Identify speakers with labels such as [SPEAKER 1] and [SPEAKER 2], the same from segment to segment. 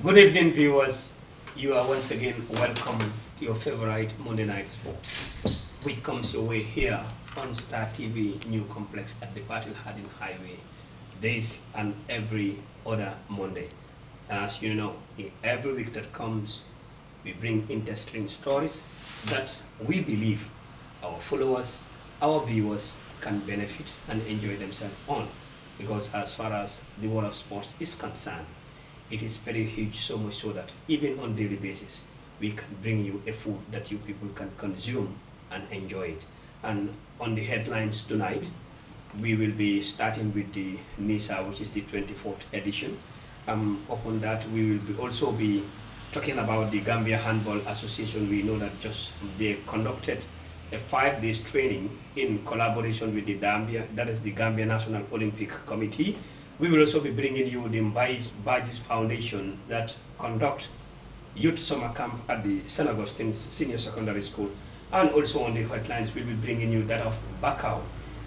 [SPEAKER 1] Good evening, viewers. You are once again welcome to your favorite Monday Night Sports, which comes your way here on Star TV New Complex at the Battle Harding Highway, this and every other Monday. As you know, in every week that comes, we bring interesting stories that we believe our followers, our viewers can benefit and enjoy themselves on. Because as far as the world of sports is concerned, it is very huge, so much so that even on daily basis, we can bring you a food that you people can consume and enjoy it. And on the headlines tonight, we will be starting with the NISA, which is the 24th edition. Upon that, we will also be talking about the Gambia Handball Association. We know that just they conducted a 5 days training in collaboration with the Gambia, that is the Gambia National Olympic Committee. We will also be bringing you the Mbais Foundation that conduct youth summer camp at the St. Augustine's Senior Secondary School. And also on the headlines, we'll be bringing you that of Bakau,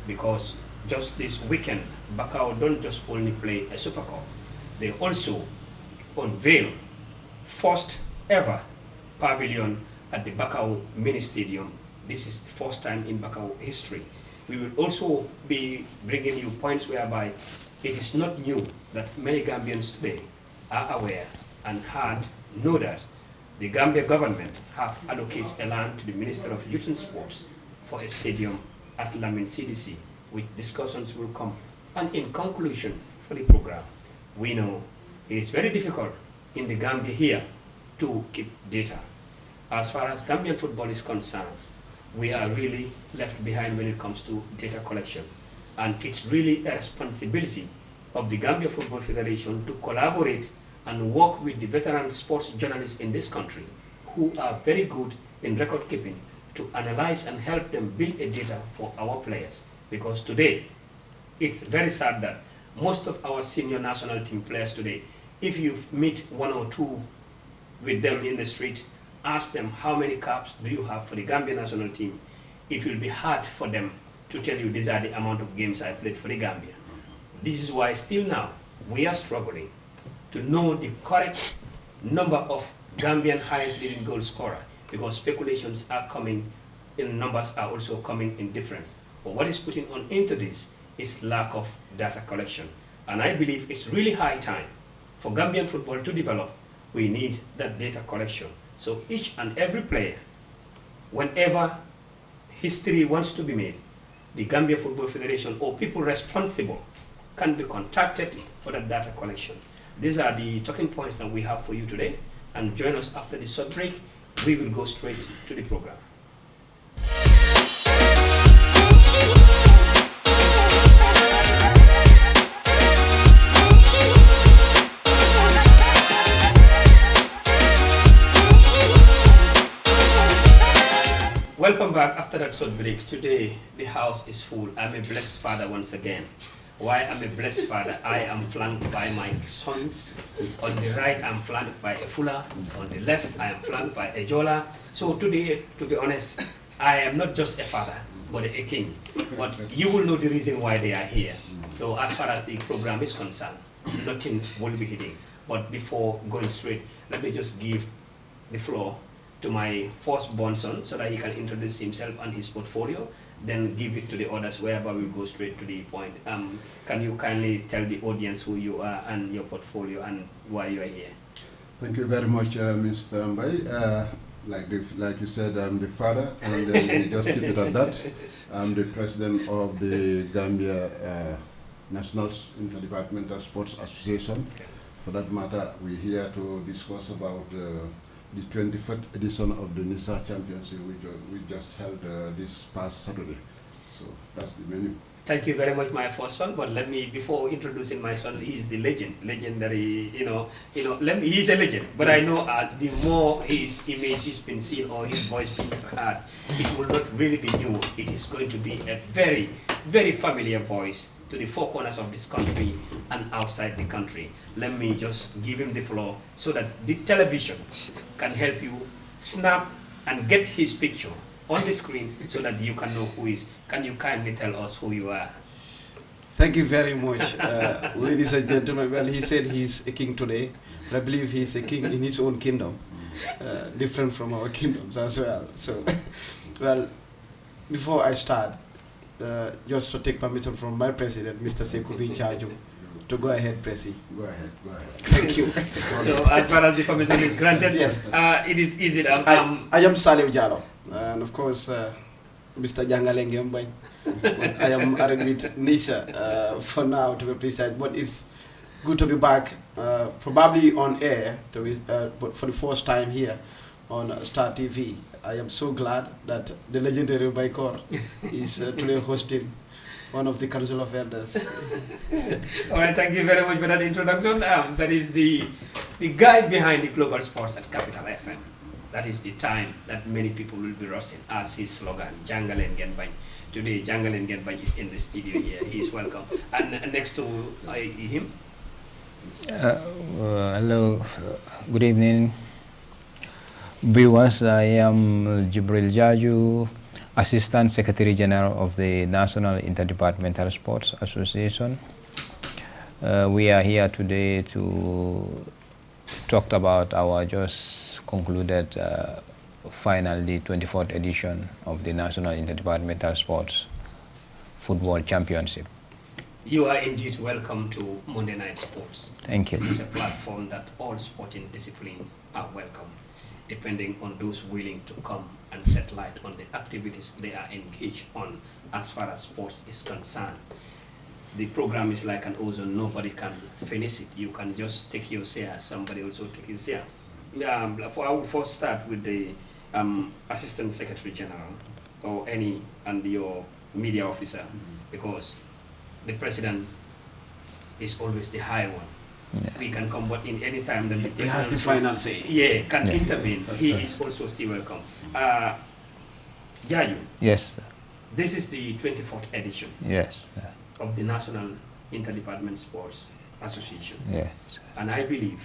[SPEAKER 1] because just this weekend, Bakau don't just only play a Super Cup, they also unveil first ever pavilion at the Bakau Mini Stadium. This is the first time in Bakau history. We will also be bringing you points whereby it is not new that many Gambians today are aware and know that the Gambia government have allocated a land to the Minister of Youth and Sports for a stadium at Lamin CDC, which discussions will come. And in conclusion for the program, we know it is very difficult in the Gambia here to keep data. As far as Gambian football is concerned, we are really left behind when it comes to data collection. And it's really a responsibility of the Gambia Football Federation to collaborate and work with the veteran sports journalists in this country who are very good in record keeping to analyze and help them build a data for our players. Because today, it's very sad that most of our senior national team players today, if you meet one or two with them in the street, ask them how many caps do you have for the Gambia national team, it will be hard for them to tell you these are the amount of games I played for the Gambia. This is why still now we are struggling to know the correct number of Gambian highest leading goal scorer, because speculations are coming in, numbers are also coming in difference. But what is putting on into this is lack of data collection. And I believe it's really high time for Gambian football to develop. We need that data collection. So each and every player, whenever history wants to be made, the Gambia Football Federation or people responsible can be contacted for that data collection. These are the talking points that we have for you today. And join us after the short break. We will go straight to the program. Welcome back after that short break. Today, the house is full. I'm a blessed father once again. Why I'm a blessed father? I am flanked by my sons. On the right, I'm flanked by Efula. On the left, I am flanked by Ejola. So today, to be honest, I am not just a father, but a king. But you will know the reason why they are here. So as far as the program is concerned, nothing will be hidden. But before going straight, let me just give the floor to my firstborn son so that he can introduce himself and his portfolio, then give it to the others, whereby we'll go straight to the point. Can you kindly tell the audience who you are and your portfolio and why you are here?
[SPEAKER 2] Thank you very much, Mr. Mbai. Like you said, I'm the father, and we just keep it at that. I'm the president of the Gambia National Interdepartmental Sports Association.
[SPEAKER 1] Okay.
[SPEAKER 2] For that matter, we're here to discuss about the 25th edition of the NISA Championship, which we just held this past Saturday. So that's the menu.
[SPEAKER 1] Thank you very much, my first son. But let me, before introducing my son, he is the legendary. He's a legend. But I know the more his image is been seen or his voice being heard, it will not really be new. It is going to be a very, very familiar voice to the four corners of this country and outside the country. Let me just give him the floor so that the television can help you snap and get his picture on the screen so that you can know who is. Can you kindly tell us who you are?
[SPEAKER 3] Thank you very much, ladies and gentlemen. Well, he said he's a king today. But I believe he's a king in his own kingdom, different from our kingdoms as well. So, well, before I start, just to take permission from my president, Mr. Sekubi Chaju, to go ahead, Presi.
[SPEAKER 2] Go ahead.
[SPEAKER 3] Thank you.
[SPEAKER 1] So as far as the permission is granted,
[SPEAKER 3] Yes.
[SPEAKER 1] it is easy.
[SPEAKER 3] I am Salim Jallo, and of course, Mr. Jangalenge Mbany. I am arranged with Nisha for now, to be precise, but it's good to be back, probably on air, but for the first time here on Star TV. I am so glad that the legendary Baikor is today hosting one of the Council of Elders.
[SPEAKER 1] All right, thank you very much for that introduction. That is the guy behind the Global Sports at Capital FM. That is the time that many people will be roasting as his slogan, Jangalen Genbany. Today, Jangalen Genbany is in the studio here. He is welcome. And next to him?
[SPEAKER 4] Hello, good evening, viewers. I am Jibril Jaju, Assistant Secretary General of the National Interdepartmental Sports Association. We are here today to talk about our just concluded final, the 24th edition of the National Interdepartmental Sports Football Championship.
[SPEAKER 1] You are indeed welcome to Monday Night Sports.
[SPEAKER 4] Thank you.
[SPEAKER 1] This is a platform that all sporting disciplines are welcome, depending on those willing to come and set light on the activities they are engaged on as far as sports is concerned. The program is like an ozone, nobody can finish it. You can just take your share, somebody also take your share. I will first start with the Assistant Secretary General or your media officer, because the president is always the high one.
[SPEAKER 4] Yeah.
[SPEAKER 1] We can come but in any time that the
[SPEAKER 3] He has the
[SPEAKER 1] president
[SPEAKER 3] final say.
[SPEAKER 1] can intervene. He is also still welcome. Jaju,
[SPEAKER 4] Yes,
[SPEAKER 1] this is the 24th edition
[SPEAKER 4] yes,
[SPEAKER 1] of the National Interdepartment Sports Association.
[SPEAKER 4] yes,
[SPEAKER 1] And I believe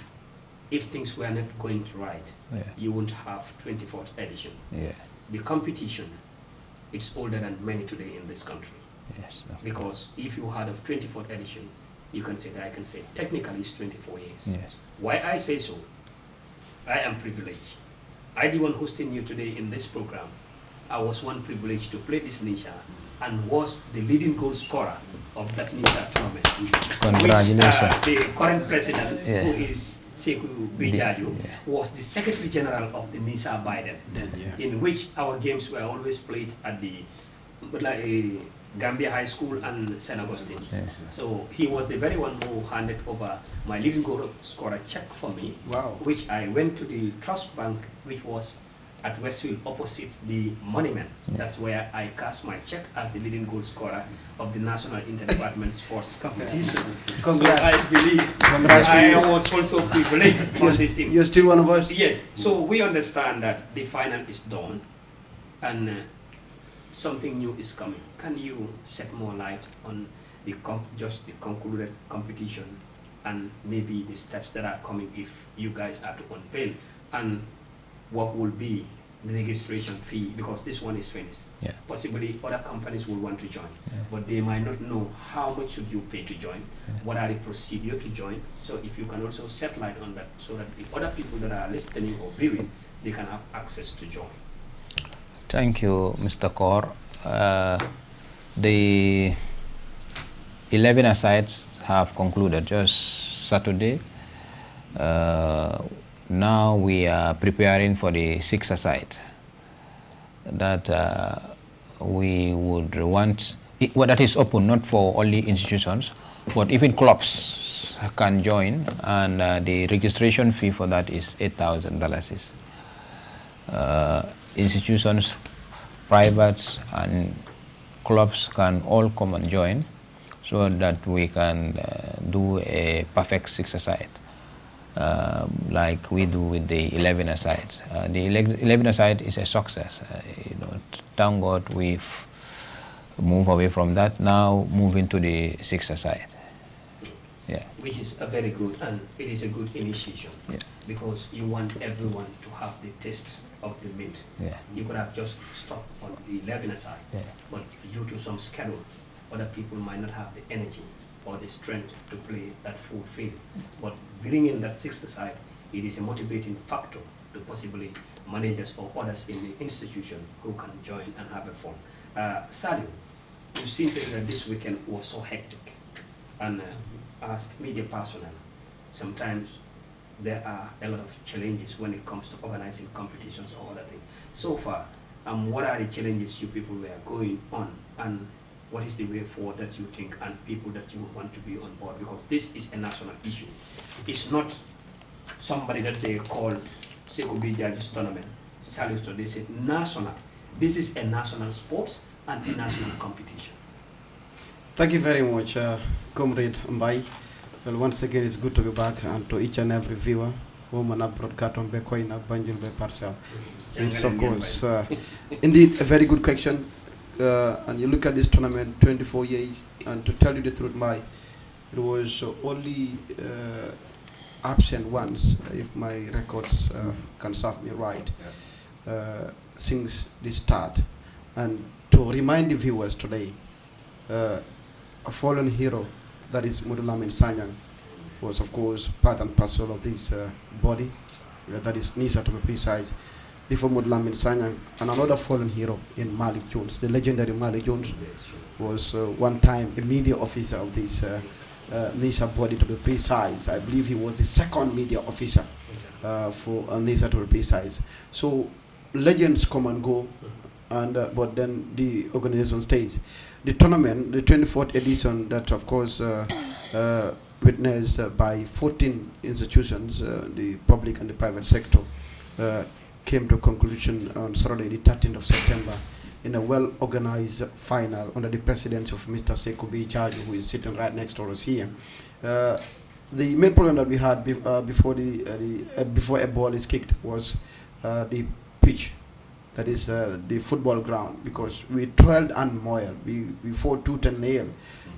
[SPEAKER 1] if things were not going right,
[SPEAKER 4] yeah,
[SPEAKER 1] you won't have 24th edition.
[SPEAKER 4] yeah,
[SPEAKER 1] The competition, it's older than many today in this country.
[SPEAKER 4] yes,
[SPEAKER 1] Because if you had a 24th edition, you can say that I can say technically it's 24 years.
[SPEAKER 4] yes,
[SPEAKER 1] Why I say so, I am privileged. I the one hosting you today in this program. I was one privileged to play this Nisha and was the leading goal scorer of that Nisha tournament.
[SPEAKER 4] Congratulations.
[SPEAKER 1] Which, the current president,
[SPEAKER 4] Yeah.
[SPEAKER 1] who is Sekou Bijaju,
[SPEAKER 4] Yeah.
[SPEAKER 1] was the Secretary General of the Nisha Biden, in which our games were always played at the Gambia High School and St. Augustine.
[SPEAKER 4] Yes.
[SPEAKER 1] So he was the very one who handed over my leading goal scorer check for me,
[SPEAKER 3] Wow.
[SPEAKER 1] which I went to the Trust Bank, which was at Westfield opposite the monument.
[SPEAKER 4] Yeah.
[SPEAKER 1] That's where I cast my check as the leading goal scorer of the National Interdepartment Sports Competition. So
[SPEAKER 3] Congrats.
[SPEAKER 1] I believe
[SPEAKER 3] Congrats to
[SPEAKER 1] I
[SPEAKER 3] you.
[SPEAKER 1] was also privileged on this thing.
[SPEAKER 3] You're still one of us?
[SPEAKER 1] Yes, so we understand that the final is done and something new is coming. Can you shed more light on the just the concluded competition and maybe the steps that are coming if you guys are to unveil, and what will be the registration fee, because this one is finished.
[SPEAKER 4] Yeah.
[SPEAKER 1] Possibly other companies will want to join,
[SPEAKER 4] Yeah.
[SPEAKER 1] but they might not know how much should you pay to join,
[SPEAKER 4] Yeah.
[SPEAKER 1] what are the procedure to join. So if you can also set light on that, so that the other people that are listening or viewing, they can have access to join.
[SPEAKER 4] Thank you, Mr. Kaur. The 11 asides have concluded just Saturday. Now we are preparing for the 6th aside that we would want, that is open not for only institutions, but even clubs can join, and the registration fee for that is $8,000. Institutions, private and clubs can all come and join, so that we can do a perfect 6-a-side, like we do with the 11-a-side. The 11-a-side is a success. Thank God we've moved away from that. Now moving to the 6-a-side. Yeah.
[SPEAKER 1] Which is a very good, and it is a good initiation,
[SPEAKER 4] Yeah.
[SPEAKER 1] because you want everyone to have the taste of the mint.
[SPEAKER 4] Yeah.
[SPEAKER 1] You could have just stopped on the 11 aside,
[SPEAKER 4] Yeah.
[SPEAKER 1] but due to some schedule, other people might not have the energy or the strength to play that full field. But bringing that six aside, it is a motivating factor to possibly managers or others in the institution who can join and have a fun. Sadio, you've seen that this weekend was so hectic, and as media personnel, sometimes there are a lot of challenges when it comes to organizing competitions or other things. So far, what are the challenges you people were going on, and what is the way forward that you think and people that you want to be on board? Because this is a national issue. It's not somebody that they call Sekou B. Jaju's tournament. Salisto, they said national. This is a national sports and a national competition.
[SPEAKER 3] Thank you very much, Comrade Mbai. Well, once again, it's good to be back, and to each and every viewer, home and abroad, Carton Bekoina, Banjul Bay Parcel. It's, of course, indeed a very good question. And you look at this tournament, 24 years, and to tell you the truth, Mbai, it was only absent once, if my records can serve me right, since the start. And to remind the viewers today, a fallen hero, that is Modou Sanyang, was of course part and parcel of this body, that is NISA to be precise, before Modou Sanyang. And another fallen hero in Malik Jones, the legendary Malik Jones, was one time a media officer of this NISA body to be precise. I believe he was the second media officer for NISA to be precise. So legends come and go, and but then the organization stays. The tournament, the 24th edition, that of course witnessed by 14 institutions, the public and the private sector, came to a conclusion on Saturday, the 13th of September, in a well-organized final under the presidency of Mr. Sekou B. Jaju, who is sitting right next to us here. The main problem that we had before a ball is kicked was the pitch, that is the football ground, because we toiled and moiled, we fought tooth and nail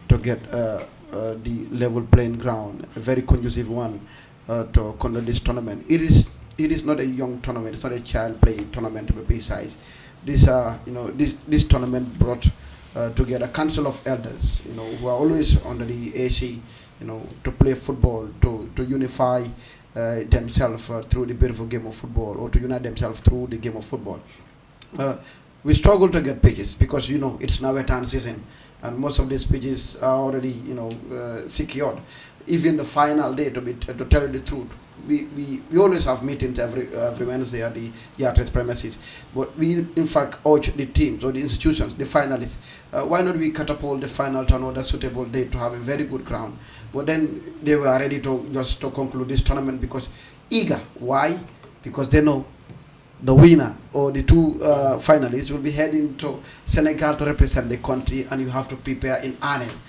[SPEAKER 3] to get the level playing ground, a very conducive one to conduct this tournament. It is not a young tournament, it's not a child playing tournament to be precise. This tournament brought together a council of elders, who are always under the AC, to play football, to unify themselves through the beautiful game of football, or to unite themselves through the game of football. We struggle to get pitches because it's now a turn season, and most of these pitches are already secured. Even the final day, to tell you the truth, we always have meetings every Wednesday at the Yatres premises, but we in fact urge the teams or the institutions, the finalists, why not we catapult the final to another suitable date to have a very good ground. But then they were ready to conclude this tournament because eager. Why? Because they know the winner or the two finalists will be heading to Senegal to represent the country, and you have to prepare in earnest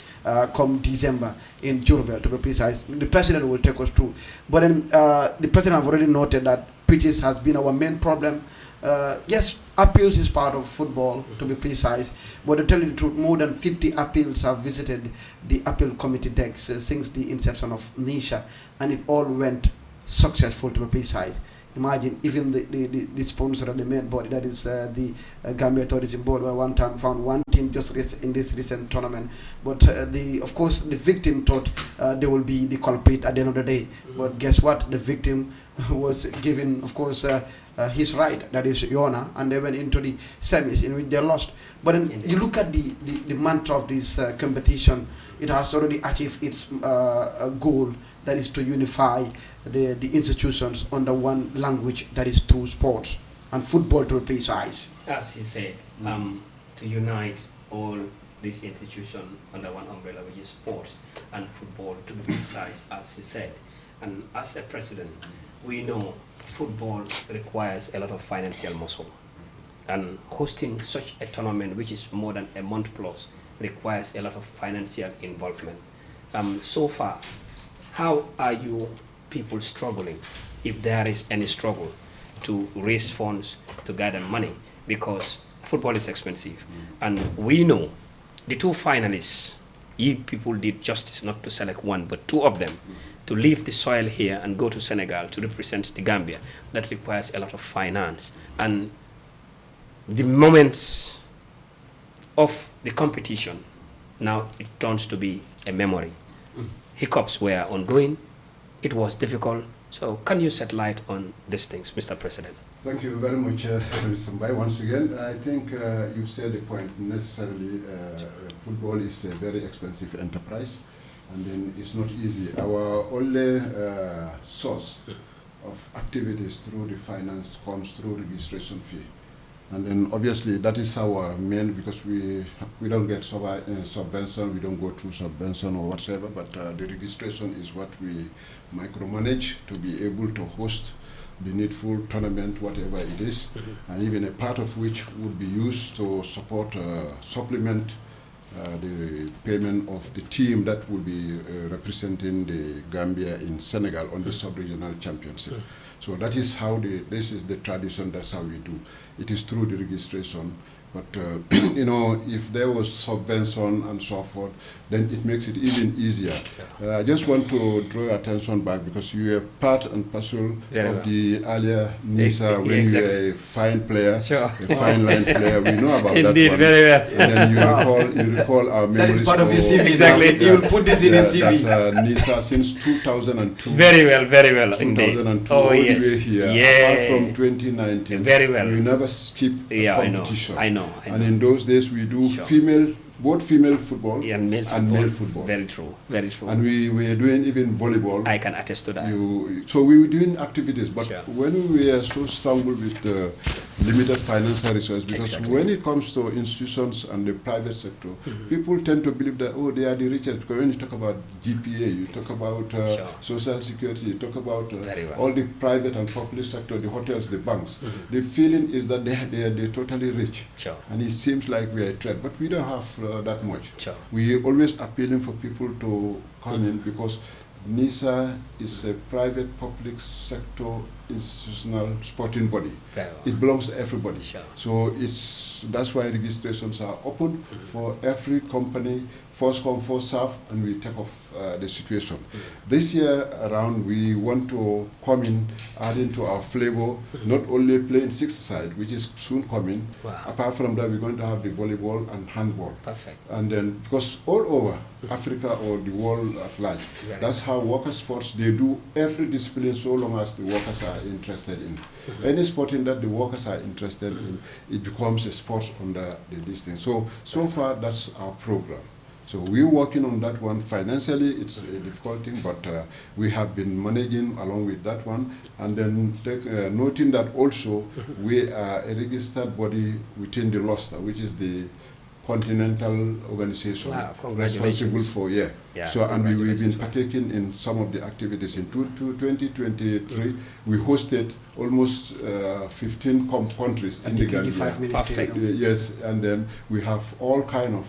[SPEAKER 3] come December in Diourbel, to be precise. The president will take us through. But then the president have already noted that pitches has been our main problem. Yes, appeals is part of football, to be precise, but to tell you the truth, more than 50 appeals have visited the appeal committee decks since the inception of NISA, and it all went successful, to be precise. Imagine even the sponsor of the main body, that is the Gambia Tourism Board, where one time found one team just in this recent tournament. But of course, the victim thought they will be the culprit at the end of the day. But guess what? The victim was given, of course, his right, that is Yona, and they went into the semis in which they lost. But then you look at the mantra of this competition, it has already achieved its goal, that is to unify the institutions under one language, that is through sports and football, to be precise.
[SPEAKER 1] As he said, to unite all these institutions under one umbrella, which is sports and football, to be precise, as he said. And as a president, we know football requires a lot of financial muscle. And hosting such a tournament, which is more than a month plus, requires a lot of financial involvement. So far, how are you people struggling, if there is any struggle, to raise funds to gather money? Because football is expensive. And we know the two finalists, you people did justice not to select one, but two of them, to leave the soil here and go to Senegal to represent the Gambia. That requires a lot of finance. And the moments of the competition, now it turns to be a memory. hiccups were ongoing. It was difficult. So can you shed light on these things, Mr. President?
[SPEAKER 2] Thank you very much, Mr. Mbai. Once again, I think you said the point. Necessarily, football is a very expensive enterprise, and then it's not easy. Our only source of activities through the finance comes through registration fee. And then obviously that is our main, because we don't get subvention, we don't go through subvention or whatsoever, but the registration is what we micromanage to be able to host the needful tournament, whatever it is, and even a part of which would be used to support, supplement the payment of the team that will be representing the Gambia in Senegal on the sub-regional championship. So that is how this is the tradition, that's how we do. It is through the registration. But, you know, if there was subvention and so forth, then it makes it even easier. I just want to draw your attention back, because you were part and parcel of the earlier NISA when you were a fine player, a fine line player. We know about that one.
[SPEAKER 1] Indeed, very well.
[SPEAKER 2] And then you recall our memories.
[SPEAKER 3] That is part of his CV.
[SPEAKER 1] Exactly.
[SPEAKER 3] You will put this in his CV.
[SPEAKER 2] That NISA since 2002.
[SPEAKER 1] Very well,
[SPEAKER 2] indeed. 2002,
[SPEAKER 1] oh,
[SPEAKER 2] all
[SPEAKER 1] yes.
[SPEAKER 2] the way here.
[SPEAKER 1] Yeah.
[SPEAKER 2] Apart from 2019.
[SPEAKER 1] Very well.
[SPEAKER 2] We never skip a competition.
[SPEAKER 1] I know.
[SPEAKER 2] And in those days, we do both female football
[SPEAKER 1] and male football. Very true. And we were doing even volleyball. I can attest to that.
[SPEAKER 2] So we were doing activities, but when we were so stumbled with the limited financial resources, because when it comes to institutions and the private sector, people tend to believe that, they are the richest, because when you talk about GPA, you talk about social security, you talk about all the private and public sector, the hotels, the banks, the feeling is that they're totally rich. And it seems like we are a threat, but we don't have that much. We always appealing for people to come in, because NISA is a private public sector institutional sporting body. It belongs to everybody. So that's why registrations are open for every company, first come, first serve, and we take off the situation. This year around, we want to come in, adding to our flavor, not only playing six-side, which is soon coming. Apart from that, we're going to have the volleyball and handball. And then, because all over Africa or the world at large, that's how worker sports, they do every discipline so long as the workers are interested in. Any sporting that the workers are interested in, it becomes a sport under this thing. So far, that's our program. So we're working on that one. Financially, it's a difficult thing, but we have been managing along with that one. And then noting that also we are a registered body within the LOSTA, which is the continental organization responsible for so, and we've been partaking in some of the activities. In 2023, we hosted almost 15 countries in the Gambia. Yes, and then we have all kind of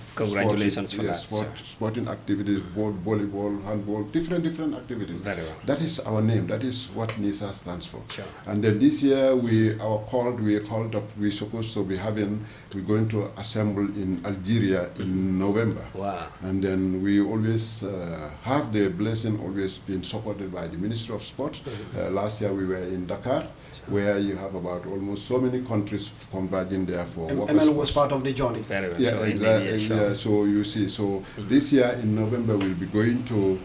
[SPEAKER 2] sporting activities, both volleyball, handball, different activities. That is our name. That is what NISA stands for. And then this year we are called up. We're supposed to be we're going to assemble in Algeria in November. And then we always have the blessing, always been supported by the Ministry of Sport. Last year we were in Dakar, where you have about almost so many countries converging there for workers.
[SPEAKER 3] ML was part of the journey.
[SPEAKER 2] Exactly. So you see, this year in November we'll be going to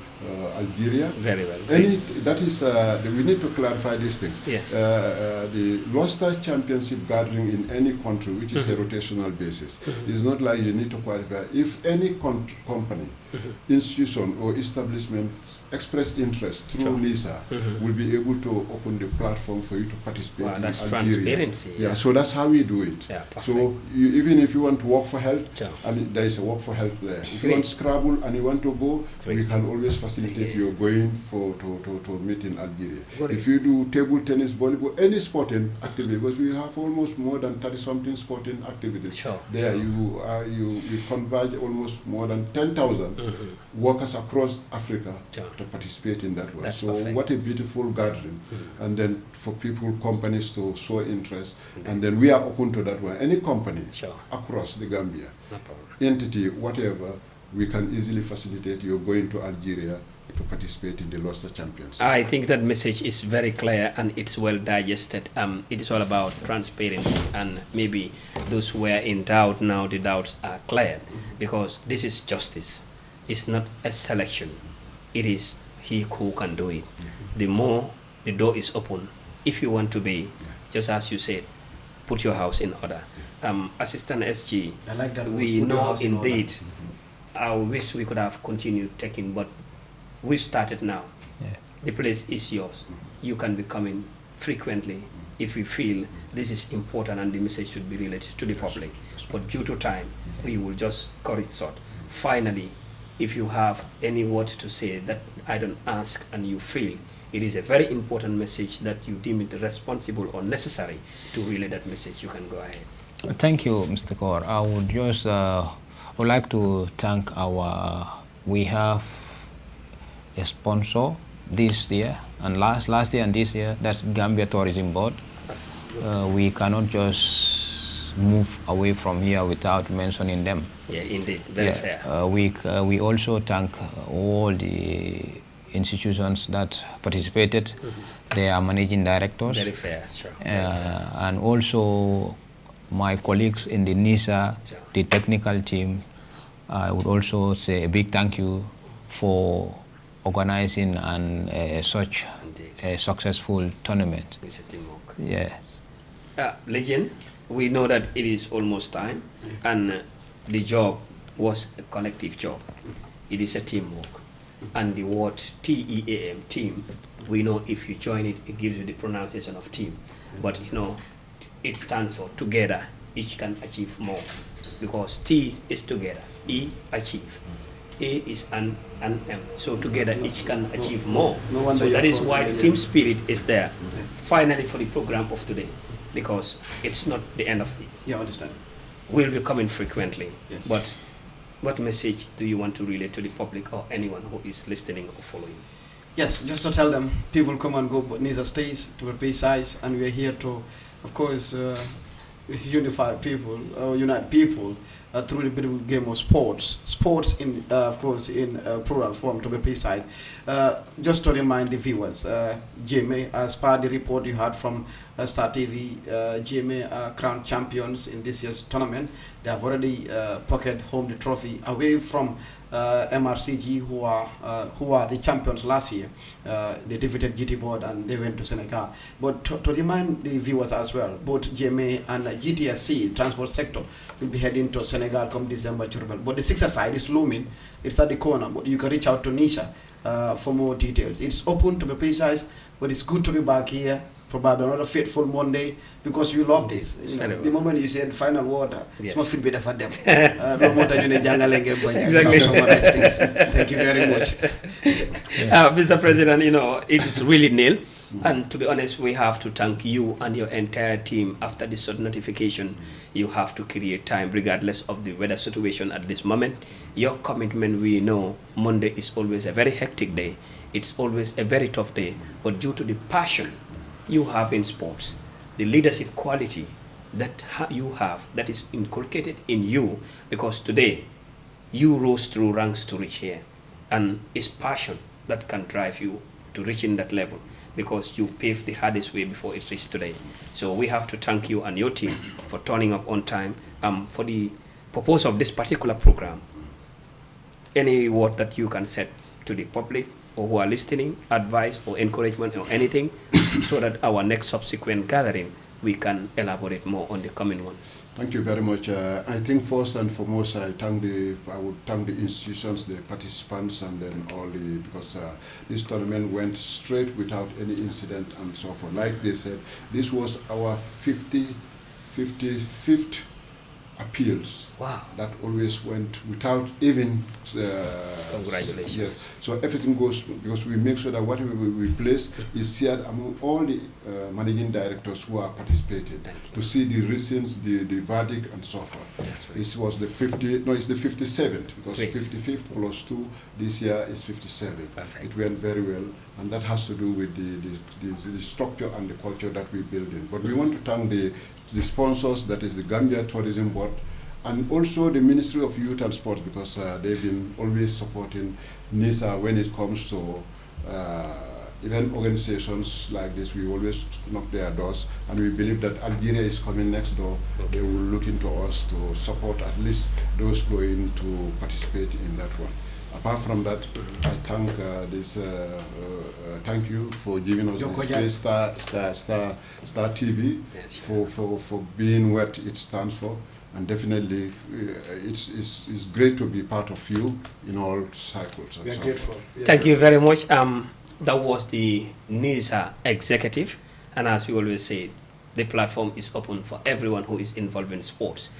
[SPEAKER 2] Algeria. That is, we need to clarify these things. The LOSTA Championship gathering in any country, which is a rotational basis, is not like you need to qualify. If any company, institution or establishment express interest through NISA, will be able to open the platform for you to participate in
[SPEAKER 1] that's
[SPEAKER 2] Algeria.
[SPEAKER 1] Transparency.
[SPEAKER 2] So that's how we do it. So even if you want to work for health, and there is a work for health there. If you want Scrabble and you want to go, we can always facilitate you going to meet in Algeria. If you do table tennis, volleyball, any sporting activity, because we have almost more than 30-something sporting activities. There you converge almost more than 10,000 workers across Africa to participate in that one. What a beautiful gathering. And then for people, companies to show interest. And then we are open to that one. Any company across the Gambia, entity, whatever, we can easily facilitate you going to Algeria to participate in the LOSTA Champions.
[SPEAKER 1] I think that message is very clear and it's well digested. It is all about transparency, and maybe those who were in doubt, now the doubts are cleared, because this is justice. It's not a selection. it is he who can do it. The more the door is open, if you want to be, just as you said, put your house in order. Assistant SG,
[SPEAKER 3] I like that.
[SPEAKER 1] we
[SPEAKER 3] Put your
[SPEAKER 1] know
[SPEAKER 3] house in order.
[SPEAKER 1] indeed, I wish we could have continued taking, but we started now.
[SPEAKER 4] Yeah.
[SPEAKER 1] The place is yours. You can be coming frequently if we feel this is important and the message should be related to the public. But due to time, we will just cut it short. Finally, if you have any word to say that I don't ask and you feel it is a very important message that you deem it responsible or necessary to relay that message, you can go ahead.
[SPEAKER 4] Thank you, Mr. Kaur. I would just would like to thank we have a sponsor this year and last year and this year, that's Gambia Tourism Board. We cannot just move away from here without mentioning them.
[SPEAKER 1] Yeah, indeed, very fair.
[SPEAKER 4] We also thank all the institutions that participated. They are managing directors.
[SPEAKER 1] Very fair, sure.
[SPEAKER 4] And also my colleagues in the NISA,
[SPEAKER 1] Sure.
[SPEAKER 4] the technical team. I would also say a big thank you for organizing such
[SPEAKER 1] Indeed.
[SPEAKER 4] a successful tournament.
[SPEAKER 1] It's a teamwork.
[SPEAKER 4] Yes.
[SPEAKER 1] Legend, we know that it is almost time, and the job was a collective job. It is a teamwork. And the word TEAM, team, we know if you join it, it gives you the pronunciation of team. But you know, it stands for together, each can achieve more. Because T is together, E, achieve. A is an M. So together, each can achieve more.
[SPEAKER 3] No wonder
[SPEAKER 1] So that
[SPEAKER 3] you're
[SPEAKER 1] is why the
[SPEAKER 3] called
[SPEAKER 1] team
[SPEAKER 3] Legend.
[SPEAKER 1] spirit is there. Finally, for the program of today, because it's not the end of it.
[SPEAKER 3] Yeah, I understand.
[SPEAKER 1] We'll be coming frequently.
[SPEAKER 3] Yes.
[SPEAKER 1] But what message do you want to relay to the public or anyone who is listening or following?
[SPEAKER 3] Yes, just to tell them, people come and go, but Nisa stays to be size, and we're here to, of course, unify people, unite people through the beautiful game of sports. Sports, in, of course, in plural form, to be precise. Just to remind the viewers, GMA, as per the report you had from Star TV, GMA are crowned champions in this year's tournament. They have already pocketed home the trophy away from MRCG, who are the champions last year. They defeated GT Board and they went to Senegal. But to remind the viewers as well, both GMA and GTSC, transport sector, will be heading to Senegal come December. But the Sixer side is looming. It's at the corner, but you can reach out to Nisha for more details. It's open, to be precise, but it's good to be back here. Probably another fateful Monday, because you love this. You know, the moment you said final word, it's not feel better for them.
[SPEAKER 1] Exactly.
[SPEAKER 3] Thank you very much.
[SPEAKER 1] Mr. President, you know, it is really nil. And to be honest, we have to thank you and your entire team. After this sort of notification, you have to create time regardless of the weather situation at this moment. Your commitment, we know, Monday is always a very hectic day. It's always a very tough day. But due to the passion you have in sports, the leadership quality that you have, that is inculcated in you, because today you rose through ranks to reach here, and it's passion that can drive you to reaching that level, because you paved the hardest way before it reached today. So we have to thank you and your team for turning up on time. For the purpose of this particular program, any word that you can set to the public or who are listening, advice or encouragement or anything, so that our next subsequent gathering, we can elaborate more on the coming ones.
[SPEAKER 2] Thank you very much. I think first and foremost, I would thank the institutions, the participants, and then all the, because this tournament went straight without any incident and so forth. Like they said, this was our 55th appeals.
[SPEAKER 1] Wow.
[SPEAKER 2] That always went without even
[SPEAKER 1] Congratulations.
[SPEAKER 2] Yes. So everything goes, because we make sure that whatever we place is shared among all the managing directors who are participating to see the reasons, the verdict, and so forth.
[SPEAKER 1] That's right.
[SPEAKER 2] This was the 57th, because
[SPEAKER 1] Great.
[SPEAKER 2] 55th plus 2 this year is 57.
[SPEAKER 1] Perfect.
[SPEAKER 2] It went very well, and that has to do with the structure and the culture that we build in. But we want to thank the sponsors, that is the Gambia Tourism Board, and also the Ministry of Youth and Sports, because they've been always supporting NISA when it comes to event organizations like this. We always knock their doors, and we believe that Algeria is coming next door. They will look into us to support at least those going to participate in that one. apart from that, I thank you for giving us this Star TV,
[SPEAKER 1] Yes,
[SPEAKER 2] for being what it stands for. And definitely, it's great to be part of you in all cycles.
[SPEAKER 3] We are grateful. Yeah.
[SPEAKER 1] Thank you very much. That was the NISA executive, and as we always say, the platform is open for everyone who is involved in sports.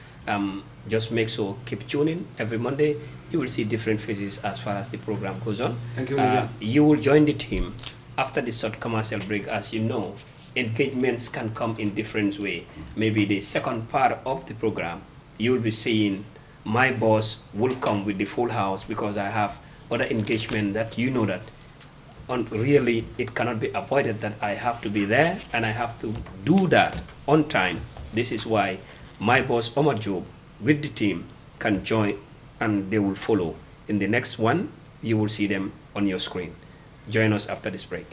[SPEAKER 1] Just make sure, keep tuning every Monday. You will see different faces as far as the program goes on.
[SPEAKER 3] Thank you, Liga.
[SPEAKER 1] You will join the team after the short commercial break. As you know, engagements can come in different way. Maybe the second part of the program, you will be seeing my boss will come with the full house because I have other engagement that you know that really it cannot be avoided that I have to be there and I have to do that on time. This is why my boss Omar Job with the team can join and they will follow. In the next one, you will see them on your screen. Join us after this break.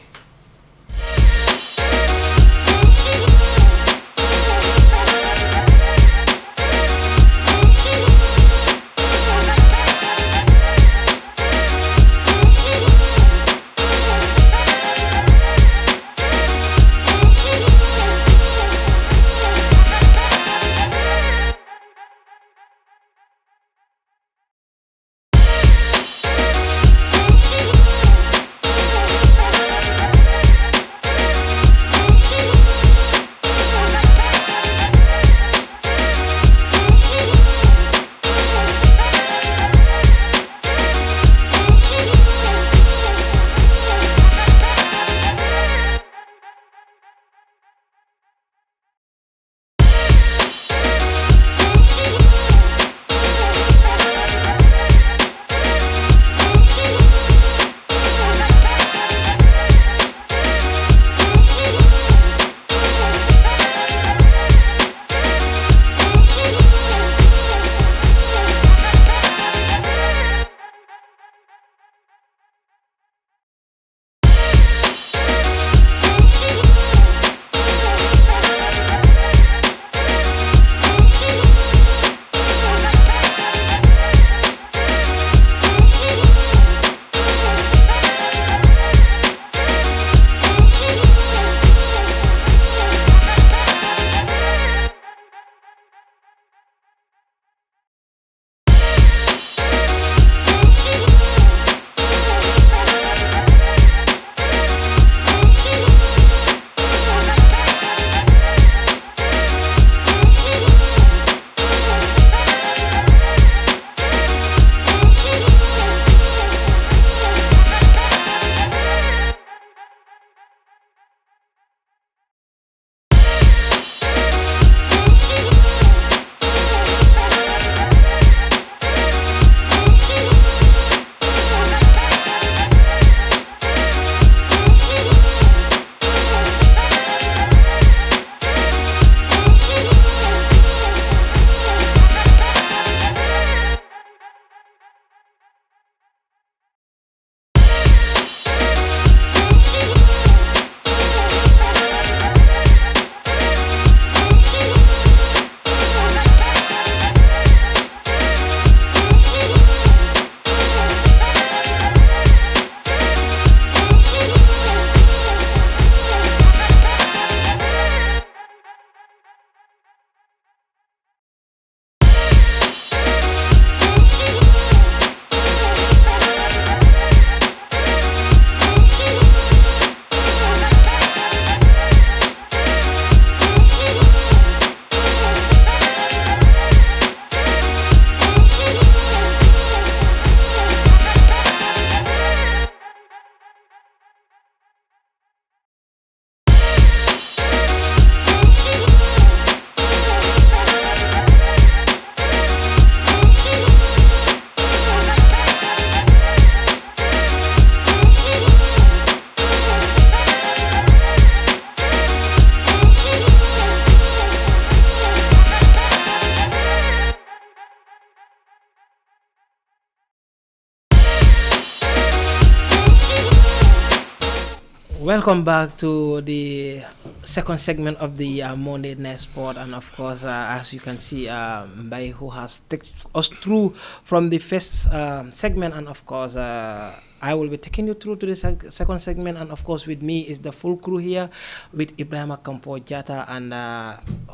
[SPEAKER 5] Welcome back to the second segment of the Monday Night Sport, and of course, as you can see, Mbai, who has taken us through from the first segment, and of course, I will be taking you through to the second segment, and of course, with me is the full crew here, with Ibrahim Kampo Jata and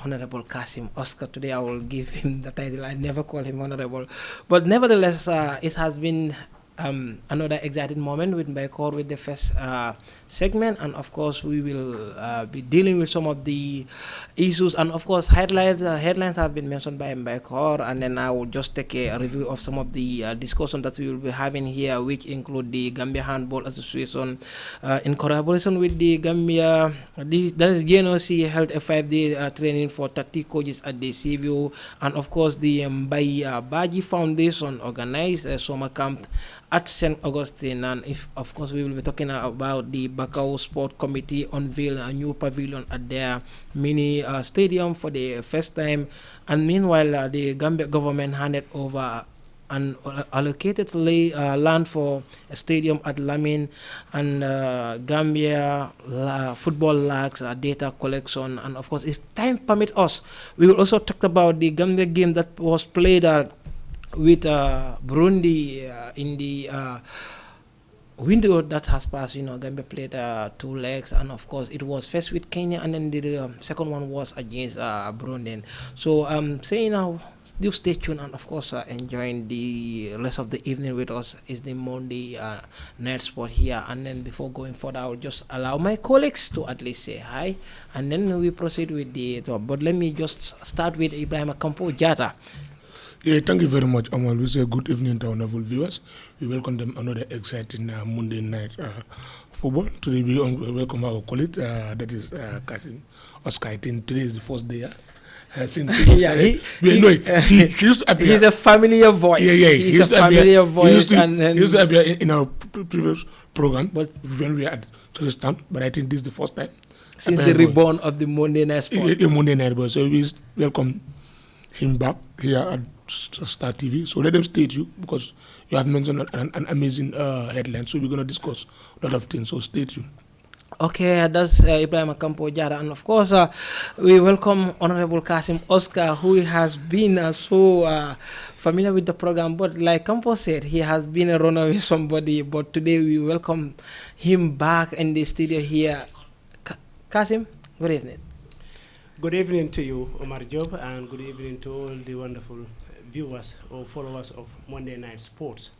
[SPEAKER 5] Honorable Kasim Oscar. Today, I will give him the title. I never call him Honorable, but nevertheless, it has been another exciting moment with Mbaikor with the first segment, and of course we will be dealing with some of the issues, and of course headlines have been mentioned by Mbaikor, and then I will just take a review of some of the discussion that we will be having here, which include the Gambia Handball Association in collaboration with the Gambia, that is GNOC, held a 5-day training for 30 coaches at the CVO, and of course the Mbai Baji Foundation organized a summer camp at St. Augustine, and of course we will be talking about the Bakau Sport Committee unveil a new pavilion at their mini stadium for the first time, and meanwhile the Gambia government handed over an allocated land for a stadium at Lamin, and Gambia football lacks data collection, and of course if time permits us, we will also talk about the Gambia game that was played with Burundi in the window that has passed. Gambia played 2 legs, and of course it was first with Kenya, and then the second one was against Burundi. So saying now, do stay tuned, and of course enjoying the rest of the evening with us is the Monday Night Sport here. And then before going further, I will just allow my colleagues to at least say hi, and then we proceed with the talk. But let me just start with Ibrahim Kampo Jata.
[SPEAKER 6] Yeah, thank you very much, Amal. We say good evening to our wonderful viewers. We welcome them another exciting Monday night football. Today we welcome our colleague, that is Kasim Oscar. Today is the first day. Since he used to appear.
[SPEAKER 5] He's a familiar voice.
[SPEAKER 6] Yeah.
[SPEAKER 5] He's a familiar voice.
[SPEAKER 6] He used to appear in our previous program, but when we were at Tristan. But I think this is the first time
[SPEAKER 5] since the reborn of the Monday Night Sport.
[SPEAKER 6] Monday Night Sport. So we welcome him back here at Star TV. So let them stay tuned, because you have mentioned an amazing headline. So we're going to discuss a lot of things. So stay tuned.
[SPEAKER 5] Okay, that's Ibrahim Kampo Jara, and of course we welcome Honorable Kasim Oscar, who has been so familiar with the program, but like Kampo said, he has been a runaway somebody, but today we welcome him back in the studio here. Kasim, good evening.
[SPEAKER 7] Good evening to you, Omar Job, and good evening to all the wonderful viewers or followers of Monday Night Sports.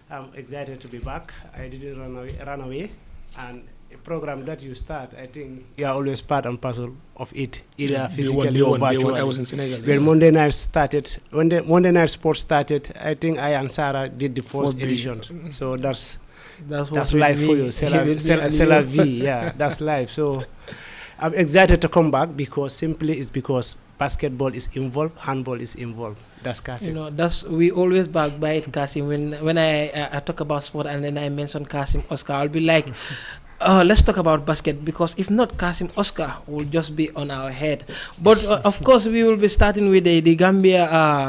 [SPEAKER 7] I'm excited to be back. I didn't run away, and a program that you start, I think you are always part and parcel of it, either physically or virtually.
[SPEAKER 6] I was in Senegal.
[SPEAKER 7] When Monday Night started, when the Monday Night Sports started, I think I and Sarah did the first edition. So that's life for you. C'est la vie. Yeah, that's life. So I'm excited to come back because basketball is involved, handball is involved. That's Kasim.
[SPEAKER 5] We always back by it, Kasim. When I talk about sport and then I mention Kasim Oscar, I'll be like, let's talk about basket, because if not, Kasim Oscar will just be on our head. But of course, we will be starting with the Gambia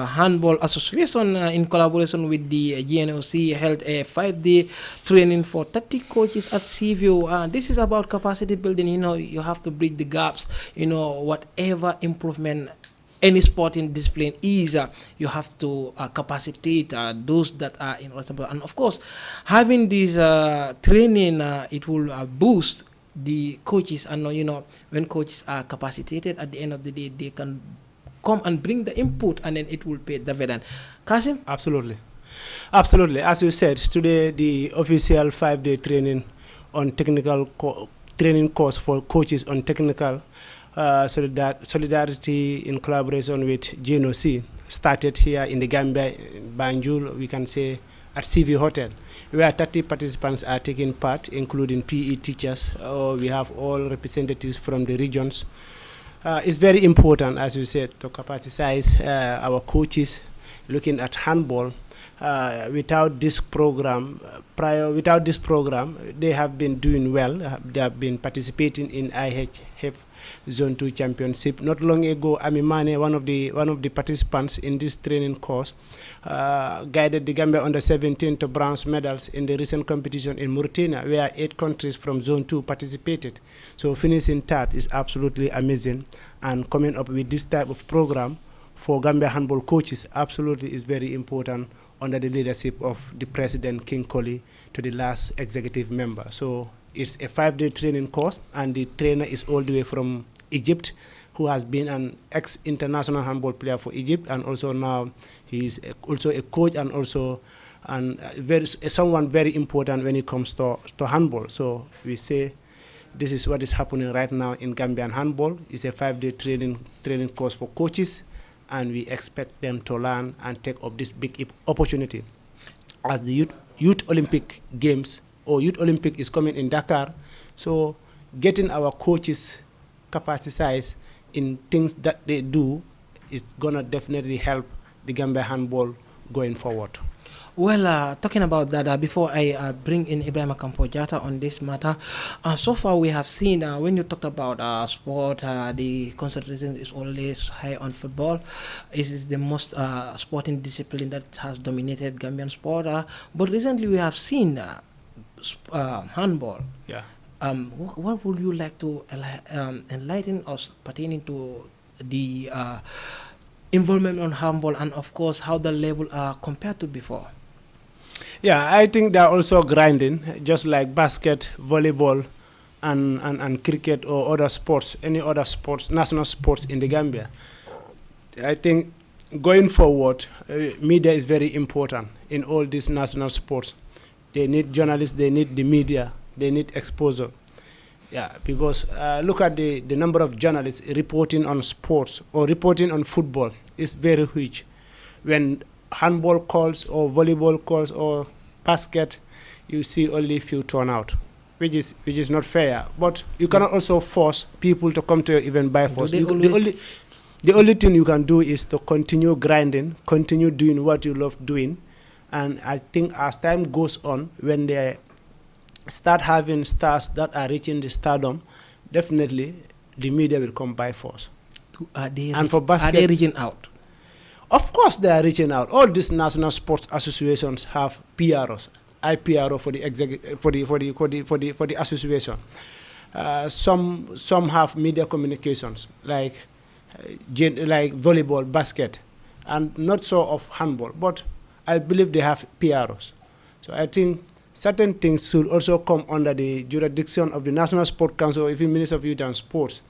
[SPEAKER 5] Handball Association in collaboration with the GNOC held a 5-day training for 30 coaches at CVO. This is about capacity building. You have to bridge the gaps. Whatever improvement any sporting discipline is, you have to capacitate those that are in responsible. And of course, having this training, it will boost the coaches. And when coaches are capacitated, at the end of the day, they can come and bring the input, and then it will pay dividend. Kasim?
[SPEAKER 7] Absolutely. As you said, today the official 5-day training on technical training course for coaches on technical solidarity in collaboration with GNOC started here in the Gambia, Banjul, we can say at CV Hotel, where 30 participants are taking part, including PE teachers. We have all representatives from the regions. It's very important, as you said, to capacitize our coaches looking at handball. without this program, they have been doing well. They have been participating in IHF Zone 2 Championship. Not long ago, Amimane, one of the participants in this training course, guided the Gambia under 17 to bronze medals in the recent competition in Mauritania, where 8 countries from Zone 2 participated. So finishing third is absolutely amazing, and coming up with this type of program for Gambia handball coaches absolutely is very important under the leadership of the President King Koli to the last executive member. So it's a 5-day training course, and the trainer is all the way from Egypt, who has been an ex-international handball player for Egypt, and also now he is also a coach and also someone very important when it comes to handball. So we say this is what is happening right now in Gambian handball. It's a 5-day training course for coaches, and we expect them to learn and take up this big opportunity. As the Youth Olympic Games or Youth Olympic is coming in Dakar, so getting our coaches capacitized in things that they do is gonna definitely help the Gambia handball going forward.
[SPEAKER 5] Well, talking about that, before I bring in Ibrahim Kampojata on this matter, so far we have seen, when you talked about sport, the concentration is always high on football. It is the most sporting discipline that has dominated Gambian sport. But recently we have seen handball.
[SPEAKER 7] Yeah.
[SPEAKER 5] What would you like to enlighten us pertaining to the involvement on handball, and of course how the level are compared to before?
[SPEAKER 7] Yeah, I think they're also grinding, just like basket, volleyball, and cricket or other sports, any other sports, national sports in the Gambia. I think going forward, media is very important in all these national sports. They need journalists, they need the media, they need exposure. Yeah, because look at the number of journalists reporting on sports or reporting on football is very huge. When handball calls or volleyball calls or basket, you see only few turn out, which is not fair. But you cannot also force people to come to your event by force. The only thing you can do is to continue grinding, continue doing what you love doing, and I think as time goes on, when they start having stars that are reaching the stardom, definitely the media will come by force.
[SPEAKER 5] Are they reaching out?
[SPEAKER 7] Of course they are reaching out. All these national sports associations have PROs, IPRO for the association. Some have media communications like volleyball, basket, and not so of handball. But I believe they have PROs. So I think certain things should also come under the jurisdiction of the National Sport Council or even Minister of Youth and Sports,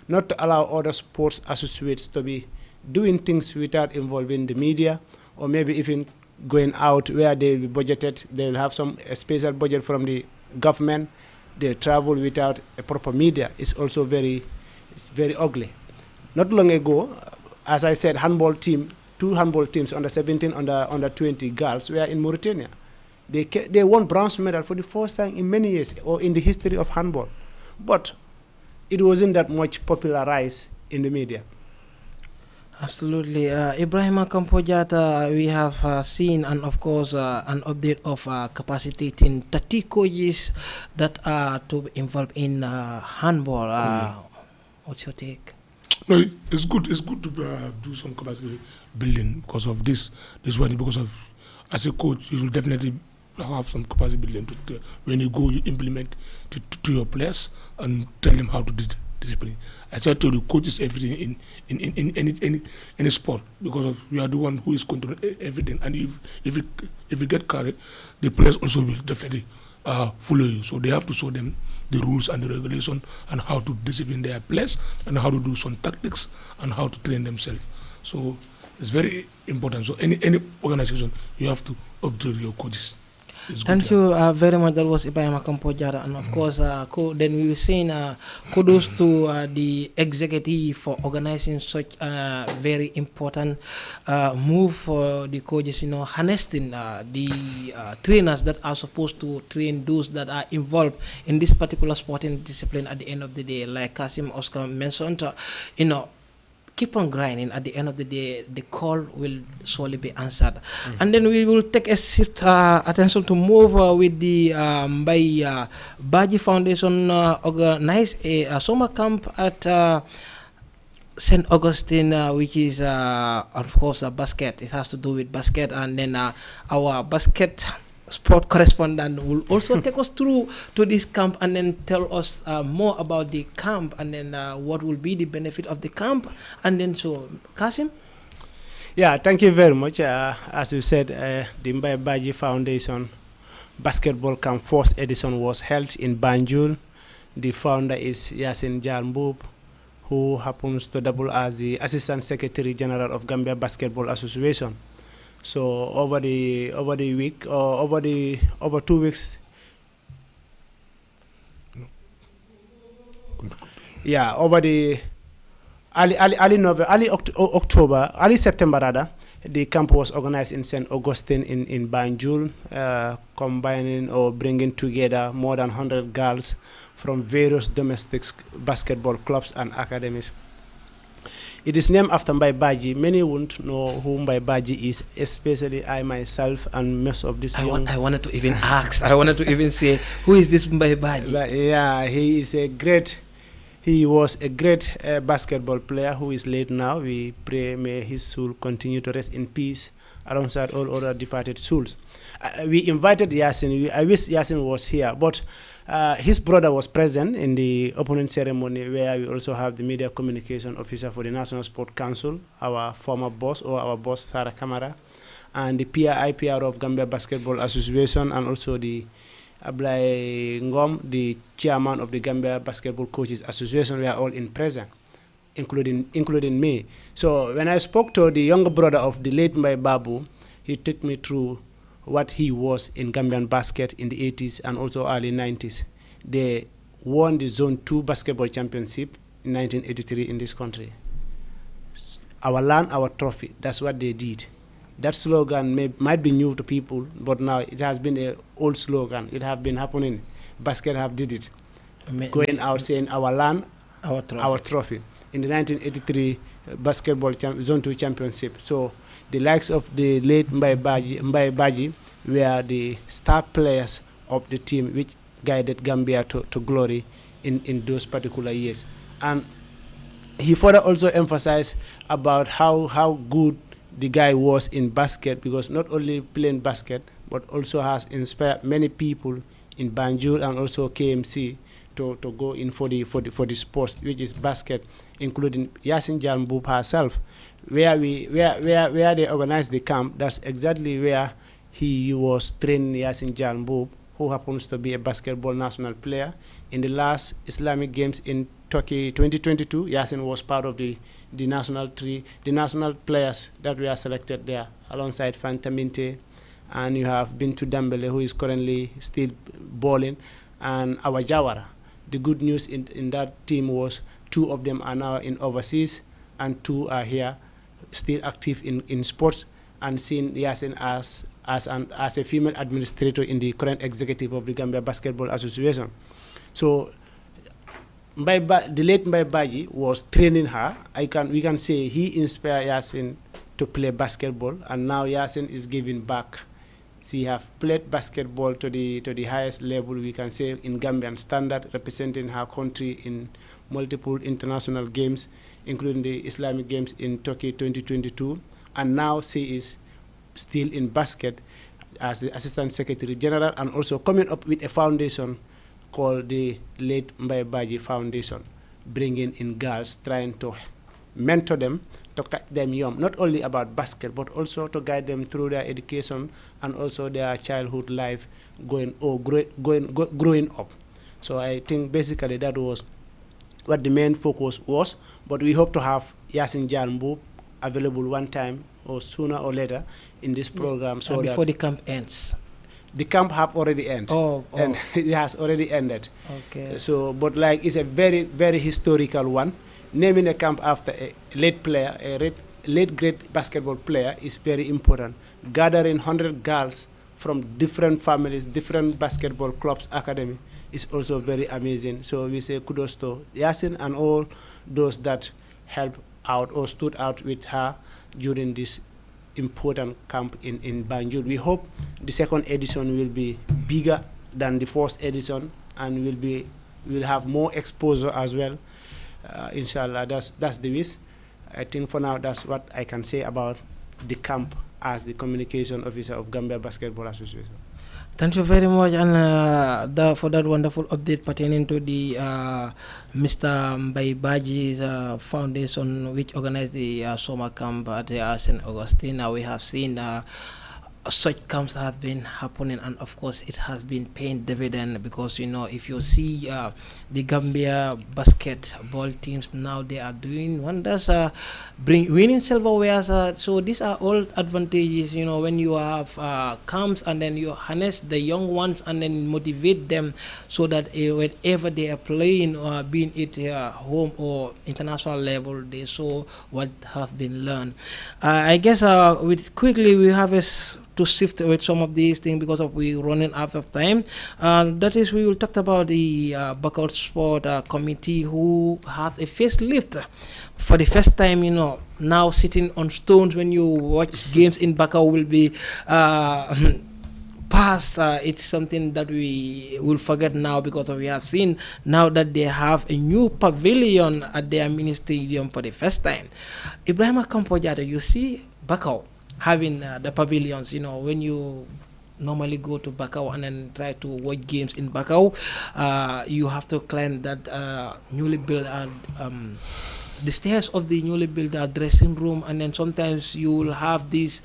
[SPEAKER 7] not to allow other sports associates to be doing things without involving the media, or maybe even going out where they will be budgeted. They will have a special budget from the government. They travel without a proper media. It's also very ugly. Not long ago, as I said, two handball teams, under 17, under 20 girls, were in Mauritania. They won bronze medal for the first time in many years, or in the history of handball. But it wasn't that much popularized in the media.
[SPEAKER 5] Absolutely. Ibrahim Kampojata, we have seen, and of course, an update of capacitating 30 coaches that are to be involved in handball. What's your take?
[SPEAKER 6] No, it's good. It's good to do some capacity building because of this. This one, because of, as a coach, you will definitely have some capacity building when you go, you implement to your players and tell them how to discipline. I said to the coaches everything in any sport, because you are the one who is controlling everything. And if you get carried, the players also will definitely follow you. So they have to show them the rules and the regulation and how to discipline their players and how to do some tactics and how to train themselves. So it's very important. So any organization, you have to observe your coaches.
[SPEAKER 5] Thank you very much. That was Ibrahim Kampojata, and of course, then we were saying kudos to the executive for organizing such a very important move for the coaches. Harnessing the trainers that are supposed to train those that are involved in this particular sporting discipline. At the end of the day, like Kasim Oscar mentioned, keep on grinding. At the end of the day, the call will surely be answered. And then we will take a shift attention to move with the by Baji Foundation organize a summer camp at St. Augustine, which is of course a basket. It has to do with basket, and then our basket sport correspondent will also take us through to this camp and then tell us more about the camp, and then what will be the benefit of the camp. And then so Kasim.
[SPEAKER 7] Yeah, thank you very much. As you said, the Mbai Baji Foundation basketball camp first edition was held in Banjul. The founder is Yasin Jalmbub, who happens to double as the Assistant Secretary General of Gambia Basketball Association. So over 2 weeks, yeah, over the early September rather, the camp was organized in St. Augustine in Banjul, combining or bringing together more than 100 girls from various domestic basketball clubs and academies. It is named after Mbai Baji. Many won't know who Mbai Baji is, especially I myself and most of this
[SPEAKER 5] I wanted to even ask. I wanted to even say, who is this Mbai Baji?
[SPEAKER 7] Yeah, he was a great basketball player who is late now. We pray may his soul continue to rest in peace alongside all other departed souls. We invited Yasin. I wish Yasin was here, but his brother was present in the opening ceremony, where we also have the media communication officer for the National Sport Council, our former boss, or our boss, Sarah Kamara, and the IPR of Gambia Basketball Association, and also the Ablai Ngom, the chairman of the Gambia Basketball Coaches Association. We are all in present, including me. So when I spoke to the younger brother of the late Mbai Babu, he took me through what he was in Gambian basket in the 80s and also early 90s. They won the Zone 2 basketball championship in 1983 in this country. Our land, our trophy, that's what they did. That slogan might be new to people, but now it has been an old slogan. It has been happening. Basket have did it. Going out saying our land, our trophy. In the 1983 basketball Zone 2 championship. So the likes of the late Mbai Baji were the star players of the team which guided Gambia to glory in those particular years. And he further also emphasized about how good the guy was in basket, because not only playing basket, but also has inspired many people in Banjul and also KMC to go in for the sports, which is basket, including Yasin Jalmbub herself. Where they organized the camp, that's exactly where he was training Yasin Jalmbub, who happens to be a basketball national player. In the last Islamic Games in Turkey 2022, Yasin was part of the national players that were selected there, alongside Fanta Minte, and you have Bintu Dambele, who is currently still balling, and Awa Jawara. The good news in that team was 2 of them are now in overseas and 2 are here, still active in sports, and seeing Yasin as a female administrator in the current executive of the Gambia Basketball Association. So the late Mbai Baji was training her. We can say he inspired Yasin to play basketball, and now Yasin is giving back. She have played basketball to the highest level, we can say, in Gambian standard, representing her country in multiple international games, including the Islamic Games in Turkey 2022. And now she is still in basket as the Assistant Secretary General, and also coming up with a foundation called the late Mbai Baji Foundation, bringing in girls, trying to mentor them, to catch them young, not only about basket, but also to guide them through their education and also their childhood life growing up. So I think basically that was what the main focus was, but we hope to have Yasin Jalmbub available one time or sooner or later in this program. So
[SPEAKER 5] before the camp ends.
[SPEAKER 7] The camp have already ended. And it has already ended.
[SPEAKER 5] Okay.
[SPEAKER 7] So, but like it's a very, very historical one. Naming a camp after a late player, a late great basketball player is very important. Gathering 100 girls from different families, different basketball clubs, academy is also very amazing. So we say kudos to Yasin and all those that help out or stood out with her during this important camp in Banjul. We hope the second edition will be bigger than the first edition and will have more exposure as well. Inshallah, that's the wish. I think for now that's what I can say about the camp as the communication officer of Gambia Basketball Association.
[SPEAKER 5] Thank you very much, and for that wonderful update pertaining to the Mr. Mbai Baji's foundation, which organized the summer camp at St. Augustine. We have seen such camps have been happening, and of course it has been paying dividend, because if you see the Gambia basketball teams now, they are doing wonders, winning silverware. So these are all advantages, when you have camps and then you harness the young ones and then motivate them, so that whenever they are playing, being it home or international level, they show what have been learned. I guess we have to shift with some of these things because we're running out of time. That is, we will talk about the Bakau Sport Committee, who has a facelift for the first time. Now sitting on stones when you watch games in Bakau will be past. It's something that we will forget now, because we have seen now that they have a new pavilion at their mini stadium for the first time. Ibrahim Kampojata, you see Bakau having the pavilions, when you normally go to Bakau and then try to watch games in Bakau, you have to climb that newly built the stairs of the newly built dressing room, and then sometimes you will have these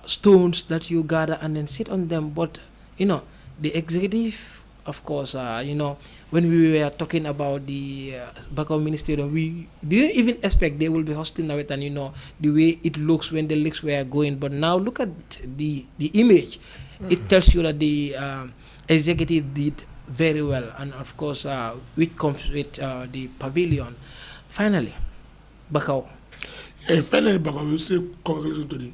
[SPEAKER 5] stones that you gather and then sit on them. But the executive, of course, when we were talking about the Bakau Ministry, we didn't even expect they will be hosting now, and the way it looks when the leagues were going. But now look at the image. It tells you that the executive did very well, and of course, which comes with the pavilion. Finally, Bakau.
[SPEAKER 6] Finally, Bakau, we say congratulations to the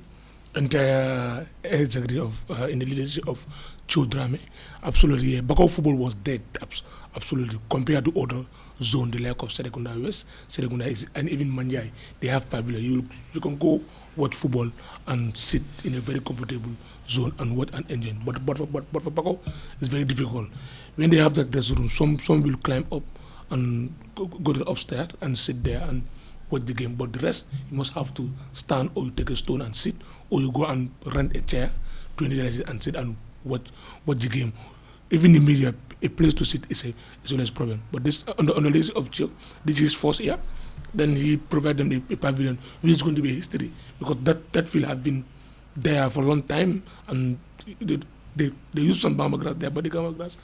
[SPEAKER 6] entire executive in the leadership of Joe Drame. Absolutely, Bakau football was dead. Absolutely, compared to other zone, the like of Serekunda West, Serekunda East, and even Manjai, they have pavilion. You can go watch football and sit in a very comfortable zone and watch an engine. But for Bakau, it's very difficult. When they have that dressing room, some will climb up and go to the upstairs and sit there and watch the game. But the rest, you must have to stand, or you take a stone and sit, or you go and rent a chair, $20 and sit and watch the game. Even the media, a place to sit is always problem. But this on the list of Joe, this is first year. Then he provide them a pavilion, which is going to be history, because that field has been there for a long time, and they used some Bama grass there, but the Bama grass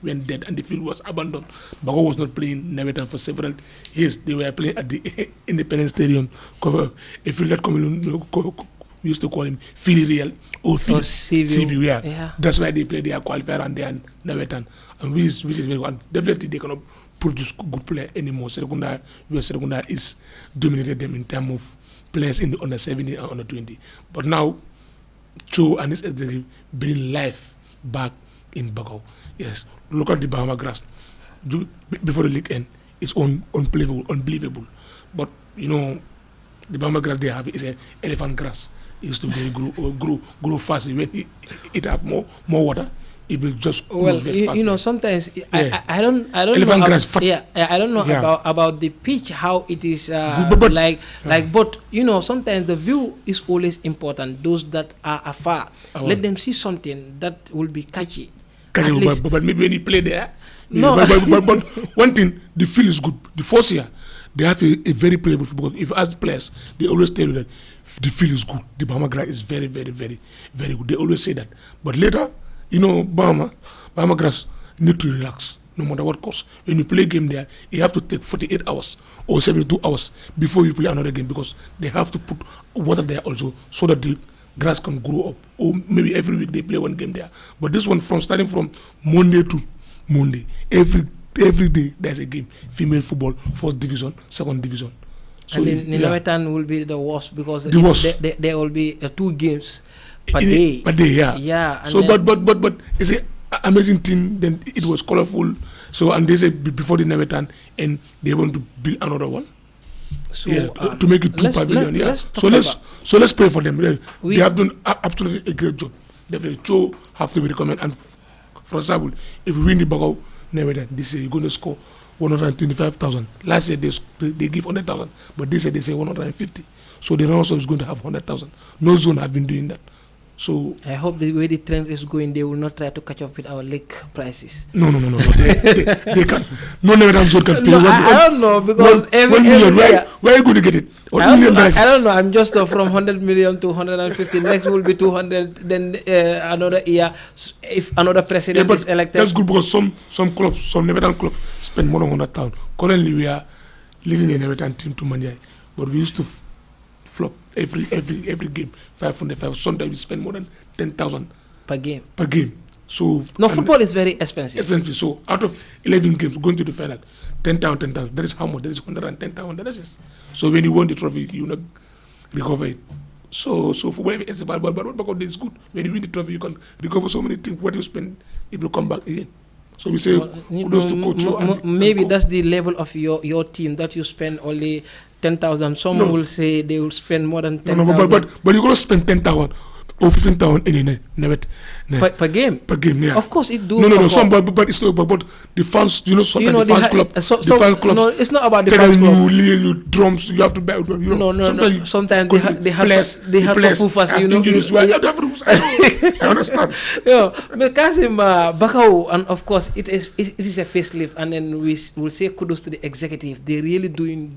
[SPEAKER 6] went dead and the field was abandoned. Bakau was not playing Nevetan for several years. They were playing at the Independence Stadium, a field that we used to call him Filial or Seaview. Yeah. That's why they play their qualifier and their Nevetan, and which is very good. Definitely they cannot produce good player anymore. Serekunda is dominated them in terms of players in the under 17 and under 20. But now Cho and his executive bring life back in Bakau. Yes, look at the Bahama grass. Before the league end, it's unbelievable. But the Bahama grass they have is an elephant grass. It used to very grow fast. When it have more water, it will just grow very fast.
[SPEAKER 5] Sometimes I don't
[SPEAKER 6] elephant
[SPEAKER 5] know
[SPEAKER 6] grass
[SPEAKER 5] I don't know about the pitch, how it is but sometimes the view is always important. Those that are afar, let them see something that will be catchy.
[SPEAKER 6] But maybe when you play there, but one thing, the field is good. The first year, they have a very playable football. If you ask the players, they always tell you that the field is good. The Bahama grass is very, very, very, very good. They always say that. But later, Bahama grass need to relax, no matter what cost. When you play a game there, you have to take 48 hours or 72 hours before you play another game, because they have to put water there also, so that the grass can grow up. Or maybe every week they play one game there. But this one, starting from Monday to Monday, every day there's a game. Female football, 4th division, 2nd division. So
[SPEAKER 5] and Nilawetan will be the worst, because there will be 2 games per day. Yeah.
[SPEAKER 6] So but it's an amazing thing. Then it was colorful. So, and they said before the Nilawetan, and they want to build another one.
[SPEAKER 5] So
[SPEAKER 6] to make it 2 pavilion. So let's pray for them. They have done absolutely a great job. Definitely, Joe have to be recommended. And for example, if we win the Bagao, never this year you're going to score 125,000. Last year they give 100,000, but this year they say 150. So the runners-up is going to have 100,000. No zone have been doing that. So
[SPEAKER 5] I hope the way the trend is going, they will not try to catch up with our league prices.
[SPEAKER 6] No. They can. No, never zone can pay.
[SPEAKER 5] No, I don't know because every
[SPEAKER 6] million,
[SPEAKER 5] year,
[SPEAKER 6] where are you going to get it?
[SPEAKER 5] I don't know. I'm just from 100 million to 150. Next will be 200. Then another year, if another president is elected.
[SPEAKER 6] That's good because some clubs, some Nevetan clubs spend more than 100,000. Currently, we are leading the Nevetan team to Manjai, but we used to flop every game 500. Sometimes we spend more than 10,000
[SPEAKER 5] per game.
[SPEAKER 6] So
[SPEAKER 5] football is very expensive.
[SPEAKER 6] So out of 11 games going to the final, 10,000. That is how much? That is 110,000. That is. So when you won the trophy, you not recover it. So football is bad, but what about this is good. When you win the trophy, you can recover so many things. What you spend, it will come back again. So we say kudos to coach.
[SPEAKER 5] Maybe that's the level of your team that you spend only 10,000. Some will say they will spend more than 10,000.
[SPEAKER 6] No, but you're gonna spend 10,000 or 15,000 in
[SPEAKER 5] per game.
[SPEAKER 6] Per game, yeah.
[SPEAKER 5] Of course, it do.
[SPEAKER 6] No. Some, but it's not. But the fans, sometimes the fans club, the fans clubs.
[SPEAKER 5] No, it's not about the fans club.
[SPEAKER 6] You drums, you have to buy.
[SPEAKER 5] No. Sometimes they have foofers.
[SPEAKER 6] I understand.
[SPEAKER 5] But Kasim Bakau, and of course, it is a facelift, and then we will say kudos to the executive. They're really doing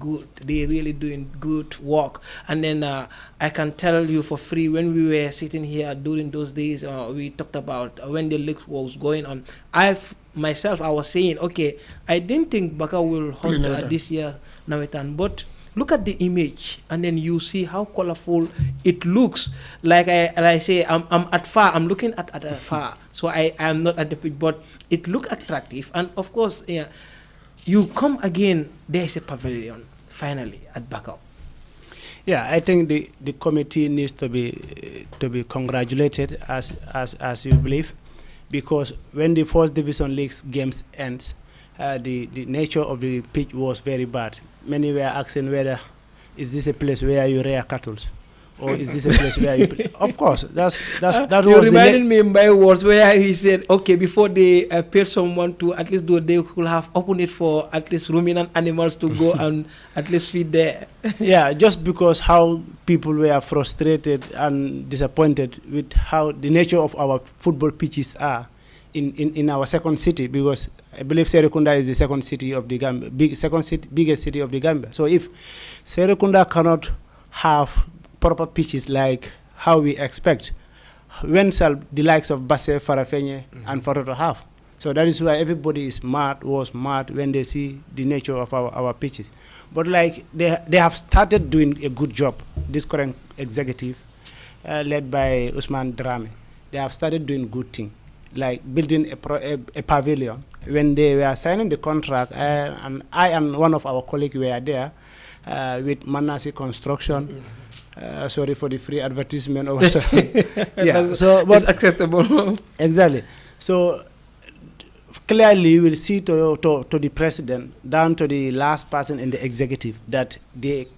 [SPEAKER 5] good work, and then I can tell you for free when we were sitting here during those days. We talked about when the league was going on. I was saying, okay, I didn't think Baka will host this year Nawetan, but look at the image, and then you see how colorful it looks. Like I say, I'm at far. I'm looking at far, so I am not at the pitch, but it look attractive. And of course, you come again. There is a pavilion finally at Bakau.
[SPEAKER 7] Yeah, I think the committee needs to be congratulated as you believe, because when the first division leagues games end, the nature of the pitch was very bad. Many were asking whether is this a place where you rear cattle, or is this a place where you play? Of course, that
[SPEAKER 5] you
[SPEAKER 7] was
[SPEAKER 5] reminded me in my words where he said, okay, before they paid someone to at least do, they could have opened it for at least ruminant animals to go and at least feed there.
[SPEAKER 7] Yeah, just because how people were frustrated and disappointed with how the nature of our football pitches are in our second city, because I believe Serekunda is the second city of the Gambia, biggest city of the Gambia. So if Serekunda cannot have proper pitches like how we expect, when shall the likes of Basse, Farafenye, and Fatoto have? So that is why everybody was mad when they see the nature of our pitches. But like they have started doing a good job. This current executive, led by Usman Drame, they have started doing good thing, like building a pavilion. When they were signing the contract, and I and one of our colleagues were there with Manasi Construction. Sorry for the free advertisement also. Yeah, so but
[SPEAKER 5] it's acceptable.
[SPEAKER 7] Exactly. So clearly, we'll see to the president down to the last person in the executive that they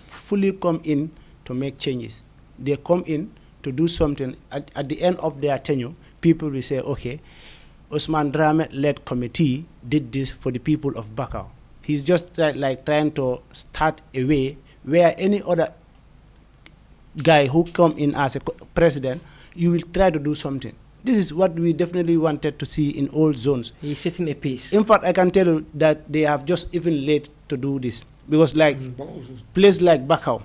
[SPEAKER 7] fully come in to make changes. They come in to do something. At the end of their tenure, people will say, okay, Usman Drame-led committee did this for the people of Bakau. He's just trying to start a way where any other guy who come in as a president, you will try to do something. This is what we definitely wanted to see in all zones.
[SPEAKER 5] He's setting a pace.
[SPEAKER 7] In fact, I can tell you that they have just even late to do this, because place like Bakau,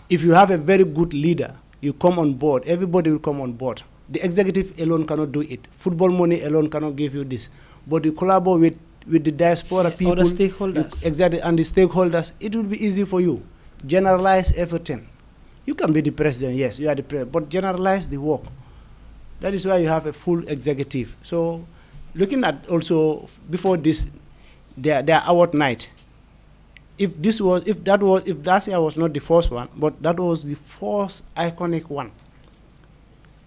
[SPEAKER 7] if you have a very good leader, you come on board, everybody will come on board. The executive alone cannot do it. Football money alone cannot give you this. But you collaborate with the diaspora people,
[SPEAKER 5] the stakeholders.
[SPEAKER 7] Exactly, and the stakeholders, it will be easy for you. Generalize everything. You can be the president, yes, you are the president, but generalize the work. That is why you have a full executive. So, looking at also before this, their award night. If that year was not the first one, but that was the first iconic one.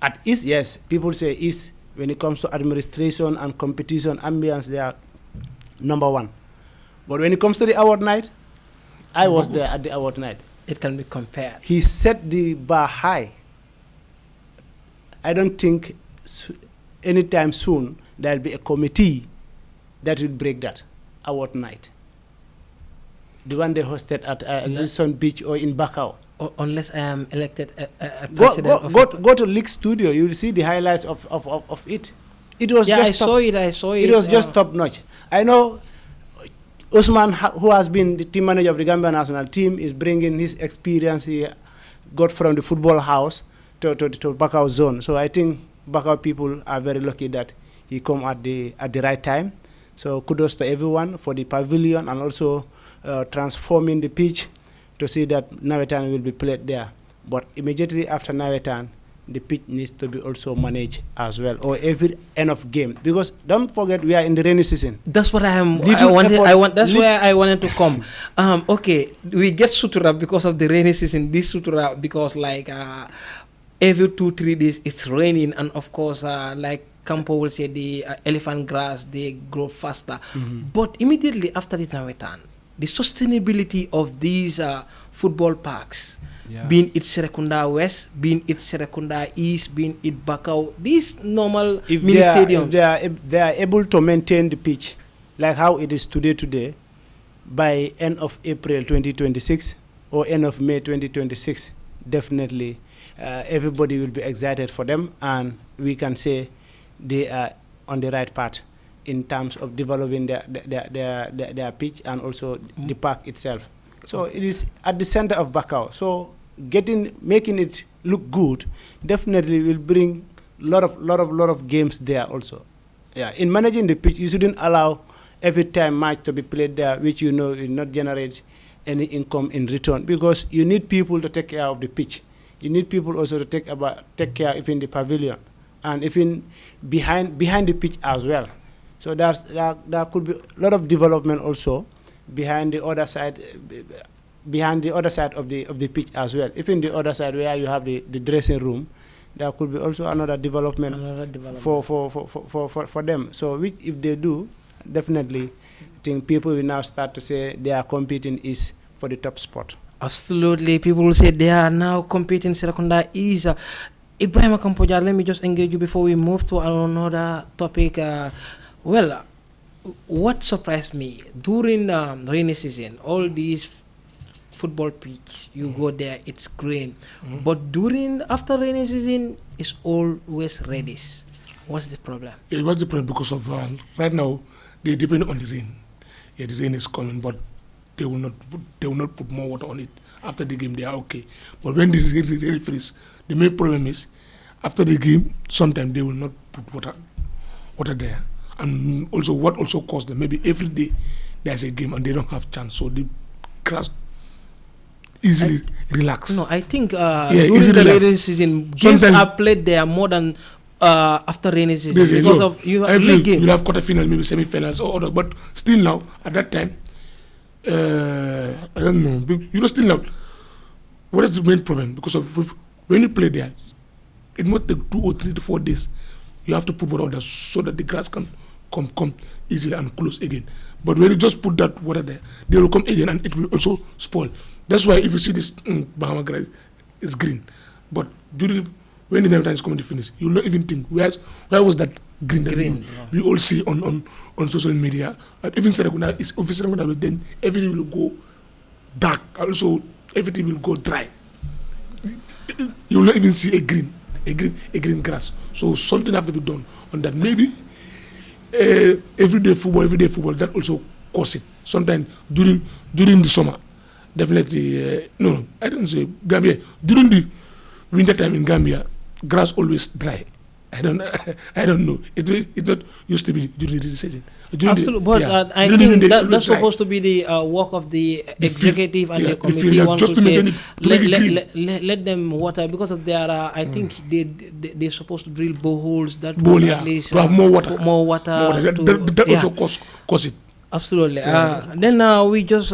[SPEAKER 7] At East, yes, people say East, when it comes to administration and competition, ambience, they are number one. But when it comes to the award night, I was there at the award night.
[SPEAKER 5] It can be compared.
[SPEAKER 7] He set the bar high. I don't think anytime soon there'll be a committee that will break that award night. The one they hosted at Lisson Beach or in Bakau.
[SPEAKER 5] Unless I am elected a president.
[SPEAKER 7] Go to League Studio. You will see the highlights of it. It was just
[SPEAKER 5] I saw it.
[SPEAKER 7] It was just top notch. I know Usman, who has been the team manager of the Gambia national team, is bringing his experience he got from the football house to Bakau zone. So I think Bakau people are very lucky that he come at the right time. So kudos to everyone for the pavilion and also transforming the pitch to see that Nawetan will be played there. But immediately after Nawetan, the pitch needs to be also managed as well, or every end of game. Because don't forget, we are in the rainy season.
[SPEAKER 5] That's what that's where I wanted to come. Okay, we get sutura because of the rainy season. This sutura because like every 2-3 days it's raining, and of course like Campo will say the elephant grass, they grow faster. But immediately after the Nawetan, the sustainability of these football parks, being it Serekunda West, being it Serekunda East, being it Bakau, these normal mini stadiums.
[SPEAKER 7] If they are able to maintain the pitch like how it is today, by end of April 2026 or end of May 2026, definitely everybody will be excited for them, and we can say they are on the right path in terms of developing their pitch and also the park itself. So it is at the center of Bakau. So making it look good definitely will bring lot of games there also. Yeah, in managing the pitch, you shouldn't allow every time match to be played there, which you know will not generate any income in return, because you need people to take care of the pitch. You need people also to take care even the pavilion and even behind the pitch as well. So there could be a lot of development also behind the other side of the pitch as well. Even the other side where you have the dressing room, there could be also another development. For them. So which if they do, definitely I think people will now start to say they are competing is for the top spot.
[SPEAKER 5] Absolutely, people will say they are now competing. Serekunda is Ibrahim Kampoja. Let me just engage you before we move to another topic. What surprised me during rainy season, all these football pitch, you go there, it's green. But after rainy season, it's always reddish. What's the problem?
[SPEAKER 6] It was the problem because of right now they depend on the rain. Yeah, the rain is coming, but they will not put more water on it. After the game, they are okay. But when the rain freezes, the main problem is after the game, sometimes they will not put water there. And also, what also caused them, maybe every day there's a game and they don't have chance, so the grass easily relax.
[SPEAKER 5] No, I think during the rainy season, games are played there more than after rainy season because of you have league games.
[SPEAKER 6] You have quarterfinals, maybe semi-finals or other, but still now at that time, I don't know. You know, still now, what is the main problem? Because of when you play there, it must take 2 or 3 to 4 days. You have to put water there so that the grass can come easily and close again. But when you just put that water there, they will come again and it will also spoil. That's why if you see this Bahama grass, it's green. But when the Nawetan is coming to finish, you'll not even think where was that green that we all see on social media. And even Serekunda is obviously then everything will go dark. Also everything will go dry. You'll not even see a green grass. So something have to be done on that. Maybe everyday football that also cause it. Sometimes during the summer, definitely no, I don't say Gambia. During the winter time in Gambia, grass always dry. I don't know. It not used to be during the season.
[SPEAKER 5] Absolutely, but I think that's supposed to be the work of the executive and the committee. Want to say let them water because of their. I think they're supposed to drill boreholes that will at least
[SPEAKER 6] to have more water.
[SPEAKER 5] More water.
[SPEAKER 6] That also cause it.
[SPEAKER 5] Absolutely. Then we just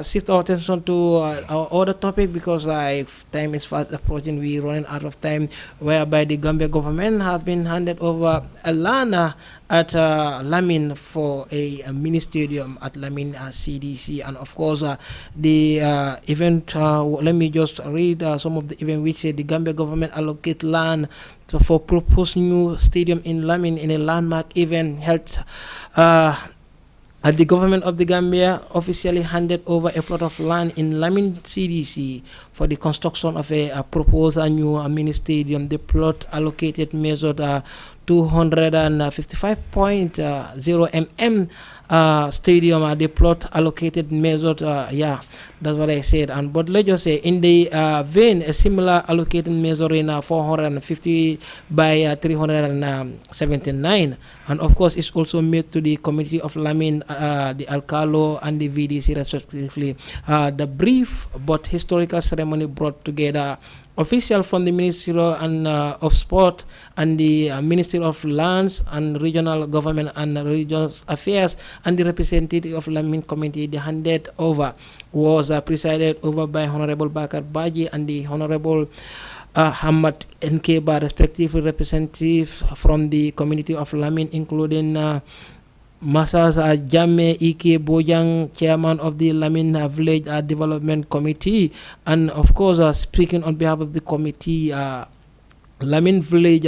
[SPEAKER 5] shift our attention to our other topic because time is fast approaching. We're running out of time, whereby the Gambia government has been handed over a land at Lamin for a mini stadium at Lamin CDC. And of course, the event, let me just read some of the event which say the Gambia government allocate land for proposed new stadium in Lamin in a landmark event held the government of the Gambia officially handed over a plot of land in Lamin CDC for the construction of a proposed new mini stadium. The plot allocated measured 255.0 mm stadium. The plot allocated measured, that's what I said. And but let's just say in the vein, a similar allocated measuring 450 by 379, and of course it's also made to the community of Lamin, the Alcalo and the VDC respectively. The brief but historical ceremony brought together officials from the Ministry of Sport and the Ministry of Lands and Regional Government and Regional Affairs and the representative of Lamin Committee. The handed over was presided over by Honorable Bakar Baji and the Honorable Hamad Nkeba, respectively representatives from the community of Lamin, including Masas Jame Ike Bojang, chairman of the Lamin Village Development Committee, and of course speaking on behalf of the committee, Lamin Village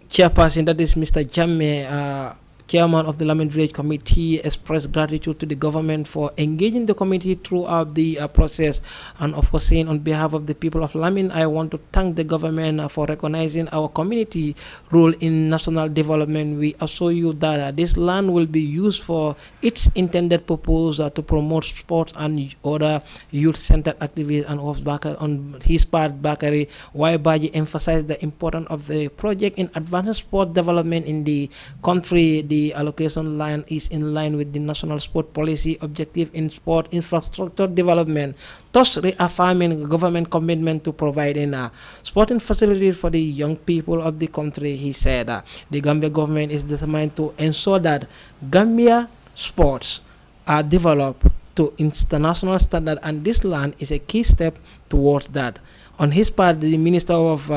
[SPEAKER 5] chairperson, that is Mr. Jame, chairman of the Lamin Village Committee, expressed gratitude to the government for engaging the committee throughout the process. And of course, saying on behalf of the people of Lamin, I want to thank the government for recognizing our community role in national development. We assure you that this land will be used for its intended purpose to promote sports and other youth-centered activities. And on his part, Bakari Waibaji emphasized the importance of the project in advancing sport development in the country. The allocation line is in line with the national sport policy objective in sport infrastructure development, thus reaffirming government commitment to providing sporting facilities for the young people of the country. He said the Gambia government is determined to ensure that Gambia sports are developed to international standard, and this land is a key step towards that. On his part, the Minister of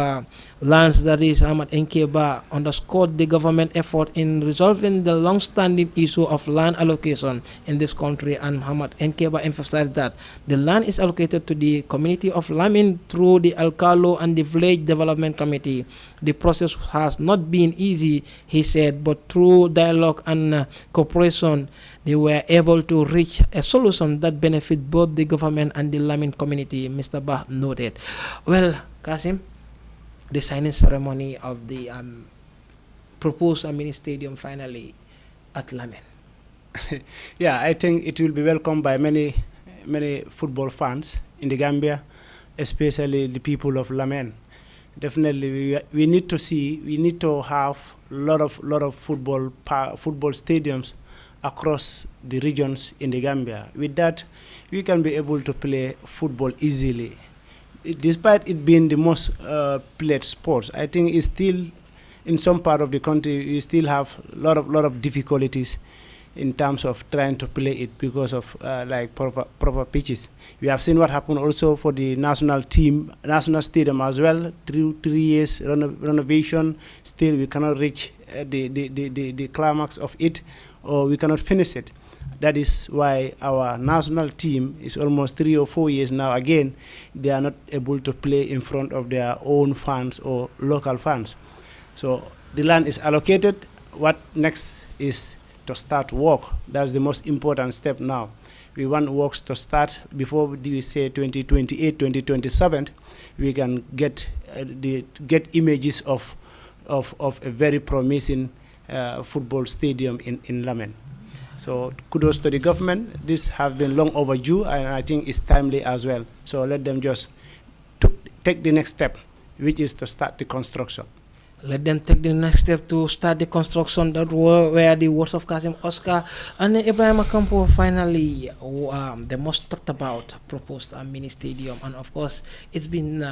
[SPEAKER 5] Lands, that is Ahmad Nkeba, underscored the government effort in resolving the long-standing issue of land allocation in this country, and Ahmad Nkeba emphasized that the land is allocated to the community of Lamin through the Alcalo and the Village Development Committee. The process has not been easy, he said, but through dialogue and cooperation, they were able to reach a solution that benefit both the government and the Lamin community, Mr. Bah noted. Well, Kasim, the signing ceremony of the proposed mini stadium finally at Lamin.
[SPEAKER 7] Yeah, I think it will be welcomed by many football fans in the Gambia, especially the people of Lamin. Definitely, we need to have a lot of football stadiums across the regions in the Gambia. With that, we can be able to play football easily. Despite it being the most played sports, I think it's still, in some part of the country, we still have a lot of difficulties in terms of trying to play it because of like proper pitches. We have seen what happened also for the national stadium as well. Through 3 years renovation, still we cannot reach the climax of it, or we cannot finish it. That is why our national team is almost 3 or 4 years now. Again, they are not able to play in front of their own fans or local fans. So the land is allocated. What next is to start work. That's the most important step now. We want works to start before we say 2028, 2027. We can get images of a very promising football stadium in Lamin. So kudos to the government. This has been long overdue, and I think it's timely as well. So let them just take the next step, which is to start the construction.
[SPEAKER 5] Let them take the next step to start the construction. That were the words of Kasim Oscar. And then Ibrahim Akampo, finally, the most talked about proposed mini stadium. And of course, it's been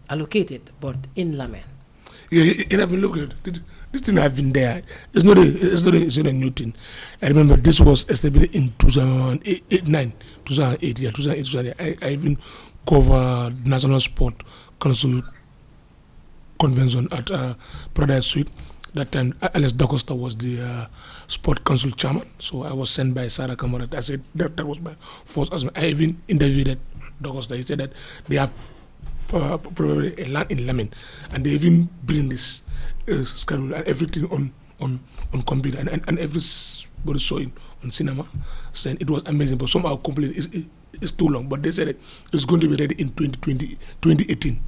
[SPEAKER 5] allocated, but in Lamin.
[SPEAKER 6] it have been looked at. This thing have been there. It's not a new thing. I remember this was established in 2008, 2008. I even covered National Sport Council Convention at Paradise Suite. That time, Alex DaCosta was the Sport Council chairman. So I was sent by Sarah Kamarat. I said that was my first assignment. I even interviewed DaCosta. He said that they have probably a land in Lemon, and they even bring this schedule and everything on computer and everybody saw it on cinema, saying it was amazing, but somehow completely it's too long. But they said that it's going to be ready in 2018.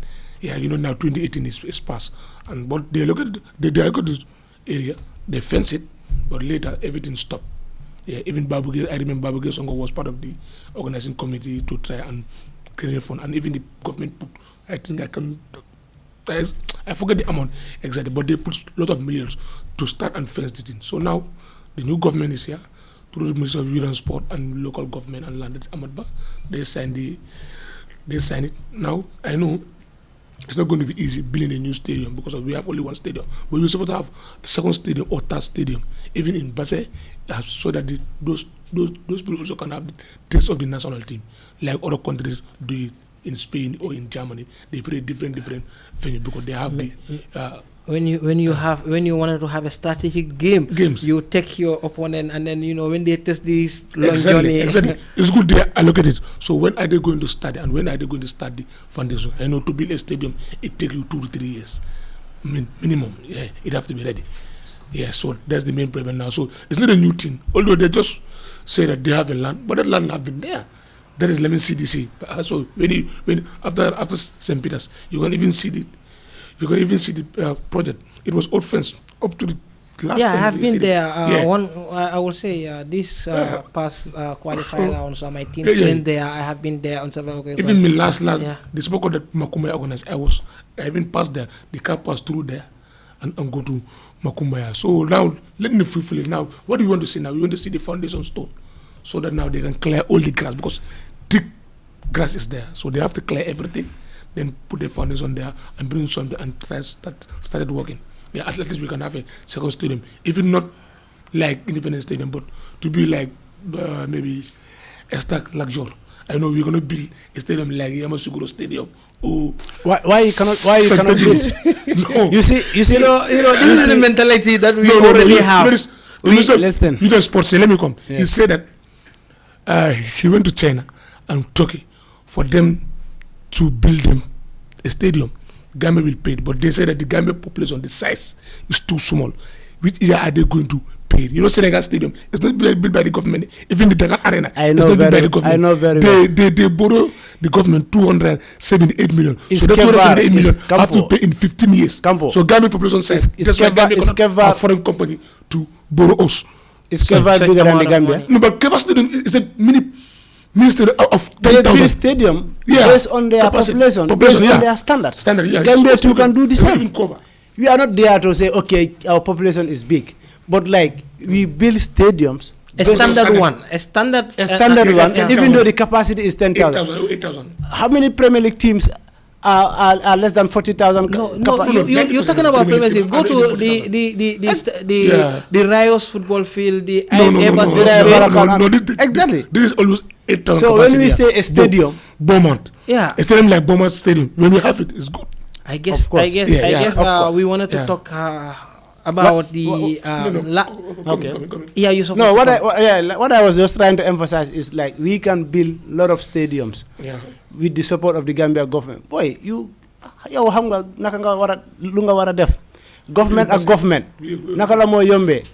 [SPEAKER 6] Yeah, now 2018 is past, and but they look at they got this area, they fence it, but later everything stopped. Yeah, even Babuge, I remember Babuge Songo was part of the organizing committee to try and create a fund, and even the government put, I think I forget the amount exactly, but they put a lot of millions to start and fence the thing. So now the new government is here through the Ministry of Youth and Sport and local government and land. That's Ahmad Ba. They signed it. Now I know it's not going to be easy building a new stadium because we have only one stadium, but we're supposed to have a second stadium or third stadium, even in Basse, so that those people also can have the taste of the national team, like other countries do it in Spain or in Germany. They play different venues because they have the.
[SPEAKER 5] When you wanted to have a strategic games, you take your opponent, and then when they test this long journey.
[SPEAKER 6] Exactly. It's good they allocate it. So when are they going to start, and when are they going to start the foundation? I know to build a stadium, it takes you 2 to 3 years minimum. Yeah, it have to be ready. Yeah, so that's the main problem now. So it's not a new thing, although they just say that they have a land, but that land have been there. That is Lemon CDC. So when after St. Peter's, you can even see the project. It was old fence up to the last.
[SPEAKER 5] Yeah, I
[SPEAKER 6] time
[SPEAKER 5] have been there.
[SPEAKER 6] Yeah.
[SPEAKER 5] I will say this past qualifying rounds. So my team came there. I have been there on several occasions.
[SPEAKER 6] Even me last the sport that Makumbaya organized, I even passed there. The car passed through there and go to Makumbaya. So now let me fulfill it. Now, what do you want to see now? We want to see the foundation stone, so that now they can clear all the grass, because thick grass is there. So they have to clear everything, then put the foundation there and bring something and started working. Yeah, at least we can have a second stadium, even not like Independence Stadium, but to be like maybe a stack luxury. I know we're gonna build a stadium like Yamasuguro Stadium.
[SPEAKER 3] Why you cannot do it?
[SPEAKER 6] No.
[SPEAKER 3] You see,
[SPEAKER 5] this is the mentality that we already have.
[SPEAKER 3] Listen.
[SPEAKER 6] You just sports. Let me come.
[SPEAKER 3] Yeah.
[SPEAKER 6] He said that he went to China and Turkey for them to build them a stadium. Gambia will pay it, but they said that the Gambia population, the size is too small. Which year are they going to pay it? Senegal Stadium, it's not built by the government. Even the Dakar Arena, it's not built by the government.
[SPEAKER 3] I know very well.
[SPEAKER 6] They borrow the government 278 million. So that 278 million have to pay in 15 years.
[SPEAKER 3] Campo.
[SPEAKER 6] So Gambia population size. That's why Gambia cannot a foreign company to borrow us.
[SPEAKER 3] Is Keva bigger than the Gambia?
[SPEAKER 6] No, but Keva Stadium is a ministry of 10,000.
[SPEAKER 3] They build stadium based on their population, based on their standard. Gambia too can do the same. We are not there to say, okay, our population is big, but like we build stadiums.
[SPEAKER 5] A standard one,
[SPEAKER 3] and even though the capacity is 10,000.
[SPEAKER 6] 8,000.
[SPEAKER 3] How many Premier League teams are less than 40,000?
[SPEAKER 5] You're talking about Premier League. Go to the Rios football field, the
[SPEAKER 3] exactly.
[SPEAKER 6] This is always 8,000.
[SPEAKER 3] So when we say a stadium,
[SPEAKER 6] Beaumont, a stadium like Beaumont Stadium, when we have it, it's good.
[SPEAKER 5] I guess we wanted to talk about the
[SPEAKER 3] Yeah, you support. No, what I was just trying to emphasize is like we can build a lot of stadiums with the support of the Gambia government. Boy, yow xam nga naka nga wara lu nga wara def. Government ak government. Naka la moy yombe.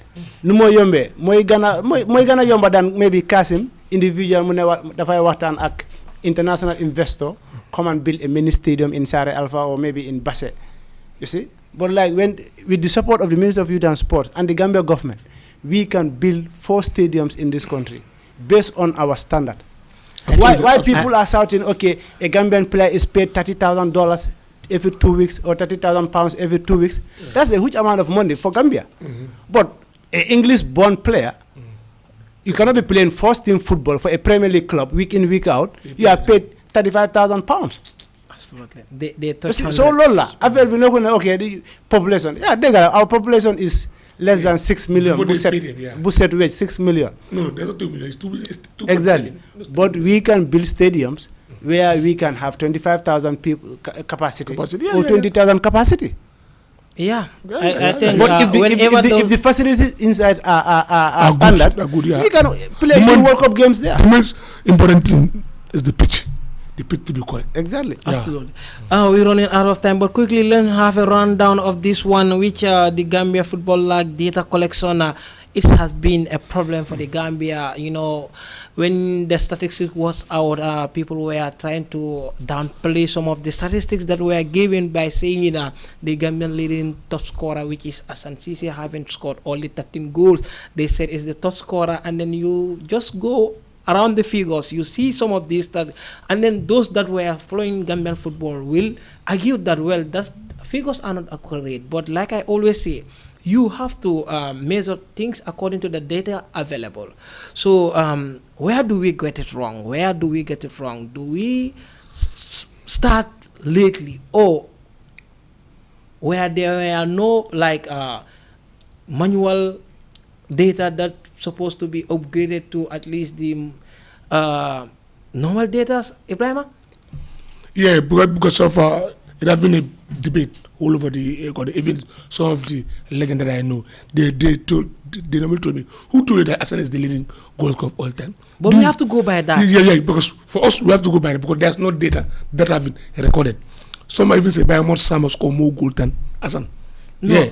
[SPEAKER 3] Nu moy yombe moy gana yomba dan maybe Kasim individual mu ne dafay waxtaan ak international investor come and build a mini stadium in Sare Alpha or maybe in Basse. You see? But like when with the support of the Minister of Youth and Sport and the Gambia government, we can build 4 stadiums in this country based on our standard. Why people are shouting, okay, a Gambian player is paid $30,000 every 2 weeks or £30,000 every 2 weeks? That's a huge amount of money for Gambia. But an English-born player, you cannot be playing first team football for a Premier League club week in, week out. You are paid £35,000.
[SPEAKER 5] Absolutely. They touch
[SPEAKER 7] So lola, affaire bi nekul ne okay the population. Yeah, our population is less than 6 million.
[SPEAKER 6] For the stadium, yeah.
[SPEAKER 7] Buset wage 6 million.
[SPEAKER 6] No, there's not 2 million. It's 2. It's 2.
[SPEAKER 7] Exactly. But we can build stadiums where we can have 25,000 people capacity,
[SPEAKER 6] Yeah,
[SPEAKER 7] or 20,000 capacity.
[SPEAKER 5] Yeah, I think
[SPEAKER 7] But if the facilities inside are standard,
[SPEAKER 6] good, yeah.
[SPEAKER 7] we can play the World Cup games there.
[SPEAKER 6] The most important thing is the pitch. The pitch to be correct.
[SPEAKER 7] Exactly.
[SPEAKER 5] Absolutely. We're running out of time, but quickly let's have a rundown of this one, which the Gambia Football League data collection. It has been a problem for the Gambia. You know, when the statistics was out, people were trying to downplay some of the statistics that were given by saying the Gambian leading top scorer, which is Hassan Ceesay, having scored only 13 goals. They said is the top scorer, and then you just go around the figures, you see some of these that, and then those that were following Gambian football will argue that, well, that figures are not accurate. But like I always say, you have to measure things according to the data available. So where do we get it wrong? Where do we get it wrong? Do we start lately, or where there were no like manual data that supposed to be upgraded to at least the normal data, Ibrahima?
[SPEAKER 6] Yeah, because so far it has been a debate all over even some of the legends that I know. They normally told me, who told you that Hassan is the leading goal scorer of all time?
[SPEAKER 5] But we have to go by that.
[SPEAKER 6] Yeah, because for us we have to go by that because there's no data that have been recorded. Some might even say Bayamon Sam score more goals than Hassan. No. Yeah.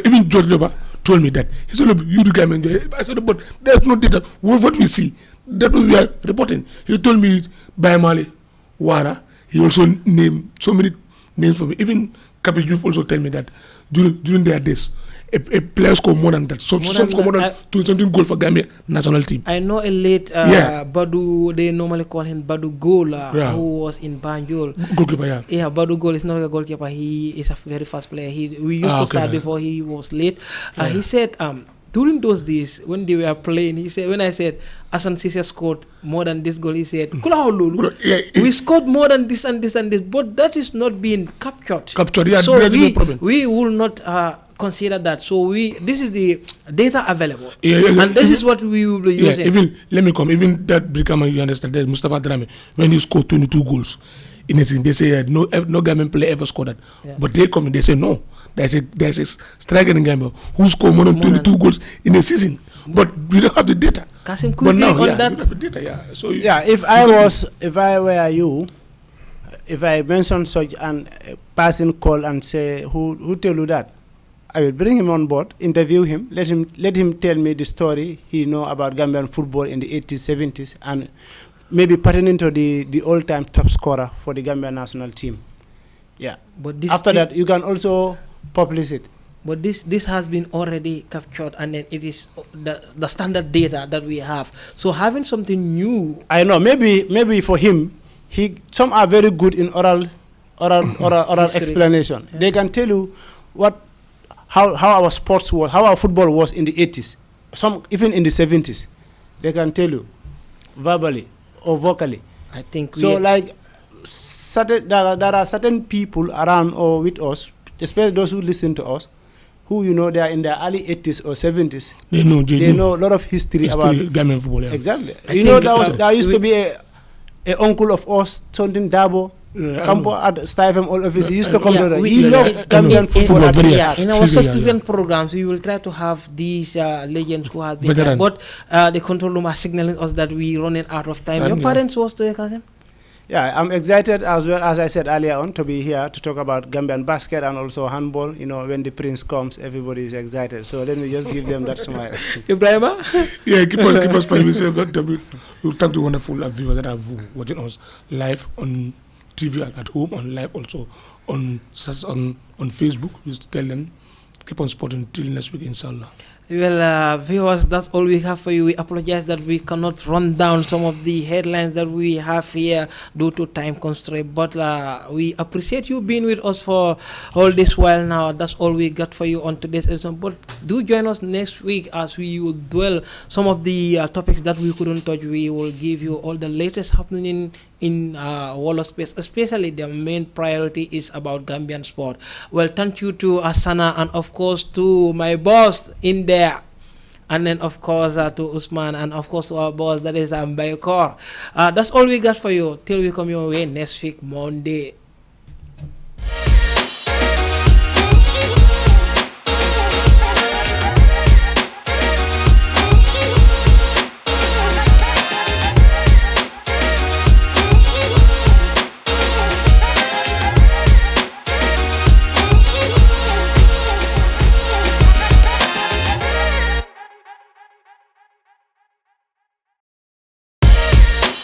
[SPEAKER 6] Even George Loba told me that. He said, you the guy, man. I said, but there's no data. What we see, that we are reporting. He told me Bayamale, Wara. He also named so many names for me. Even Kapi Juf also tell me that during their days, a player score more than that. Some score more than 20-something goal for Gambia national team.
[SPEAKER 5] I know a late Badu, they normally call him Badu Gola, who was in Banjul.
[SPEAKER 6] Goalkeeper, yeah.
[SPEAKER 5] Yeah, Badu Gola is not a goalkeeper. He is a very fast player. We used to start before he was late. He said, during those days when they were playing, he said, when I said Hassan Ceesay scored more than this goal, he said, we scored more than this and this and this, but that is not being captured.
[SPEAKER 6] Yeah, so
[SPEAKER 5] no
[SPEAKER 6] problem.
[SPEAKER 5] We will not consider that. So this is the data available,
[SPEAKER 6] and
[SPEAKER 5] this is what we will be using.
[SPEAKER 6] Even let me come. Even that Brikama, you understand? There's Mustafa Drame when he scored 22 goals in a season. They say no Gambian player ever scored that, but they come and they say no. There's a striker in Gambia who scored more than 22 goals in a season, but we don't have the data.
[SPEAKER 5] But now,
[SPEAKER 6] we have the data. So
[SPEAKER 7] if I were you, if I mention such an passing call and say who tell you that, I will bring him on board, interview him, let him tell me the story he know about Gambian football in the 80s, 70s, and maybe pertaining to the all-time top scorer for the Gambian national team. Yeah. But after that, you can also publish it.
[SPEAKER 5] But this has been already captured, and then it is the standard data that we have. So having something new,
[SPEAKER 7] I know maybe for him, some are very good in oral explanation. Yeah. They can tell you how our sports was, how our football was in the 80s, some even in the 70s. They can tell you verbally or vocally.
[SPEAKER 5] I think
[SPEAKER 7] so. Like there are certain people around or with us, especially those who listen to us, who they are in their early 80s or 70s. They know a lot of history about
[SPEAKER 6] Gambian football. Yeah.
[SPEAKER 7] Exactly. There used to be a uncle of us, Sondin Dabo, Campo at Stifem all office. He used to come to he loved Gambian football.
[SPEAKER 5] In our subsequent programs, we will try to have these legends who have been there. But the control room are signaling us that we're running out of time. Your parents was to Kasim?
[SPEAKER 7] Yeah, I'm excited as well, as I said earlier on, to be here to talk about Gambian basket and also handball. When the prince comes, everybody is excited. So let me just give them that smile.
[SPEAKER 5] Ibrahima?
[SPEAKER 6] Yeah, keep us smiling. We'll thank the wonderful viewers that are watching us live on TV at home, on live also on Facebook. We used to tell them, keep on supporting till next week, inshallah.
[SPEAKER 5] Well, viewers, that's all we have for you. We apologize that we cannot run down some of the headlines that we have here due to time constraint, but we appreciate you being with us for all this while now. That's all we got for you on today's episode, but do join us next week as we will dwell some of the topics that we couldn't touch. We will give you all the latest happening in world of space, especially the main priority is about Gambian sport. Well, thank you to Asana and of course to my boss in there, and then of course to Usman, and of course to our boss that is Bayokor. That's all we got for you till we come your way next week Monday.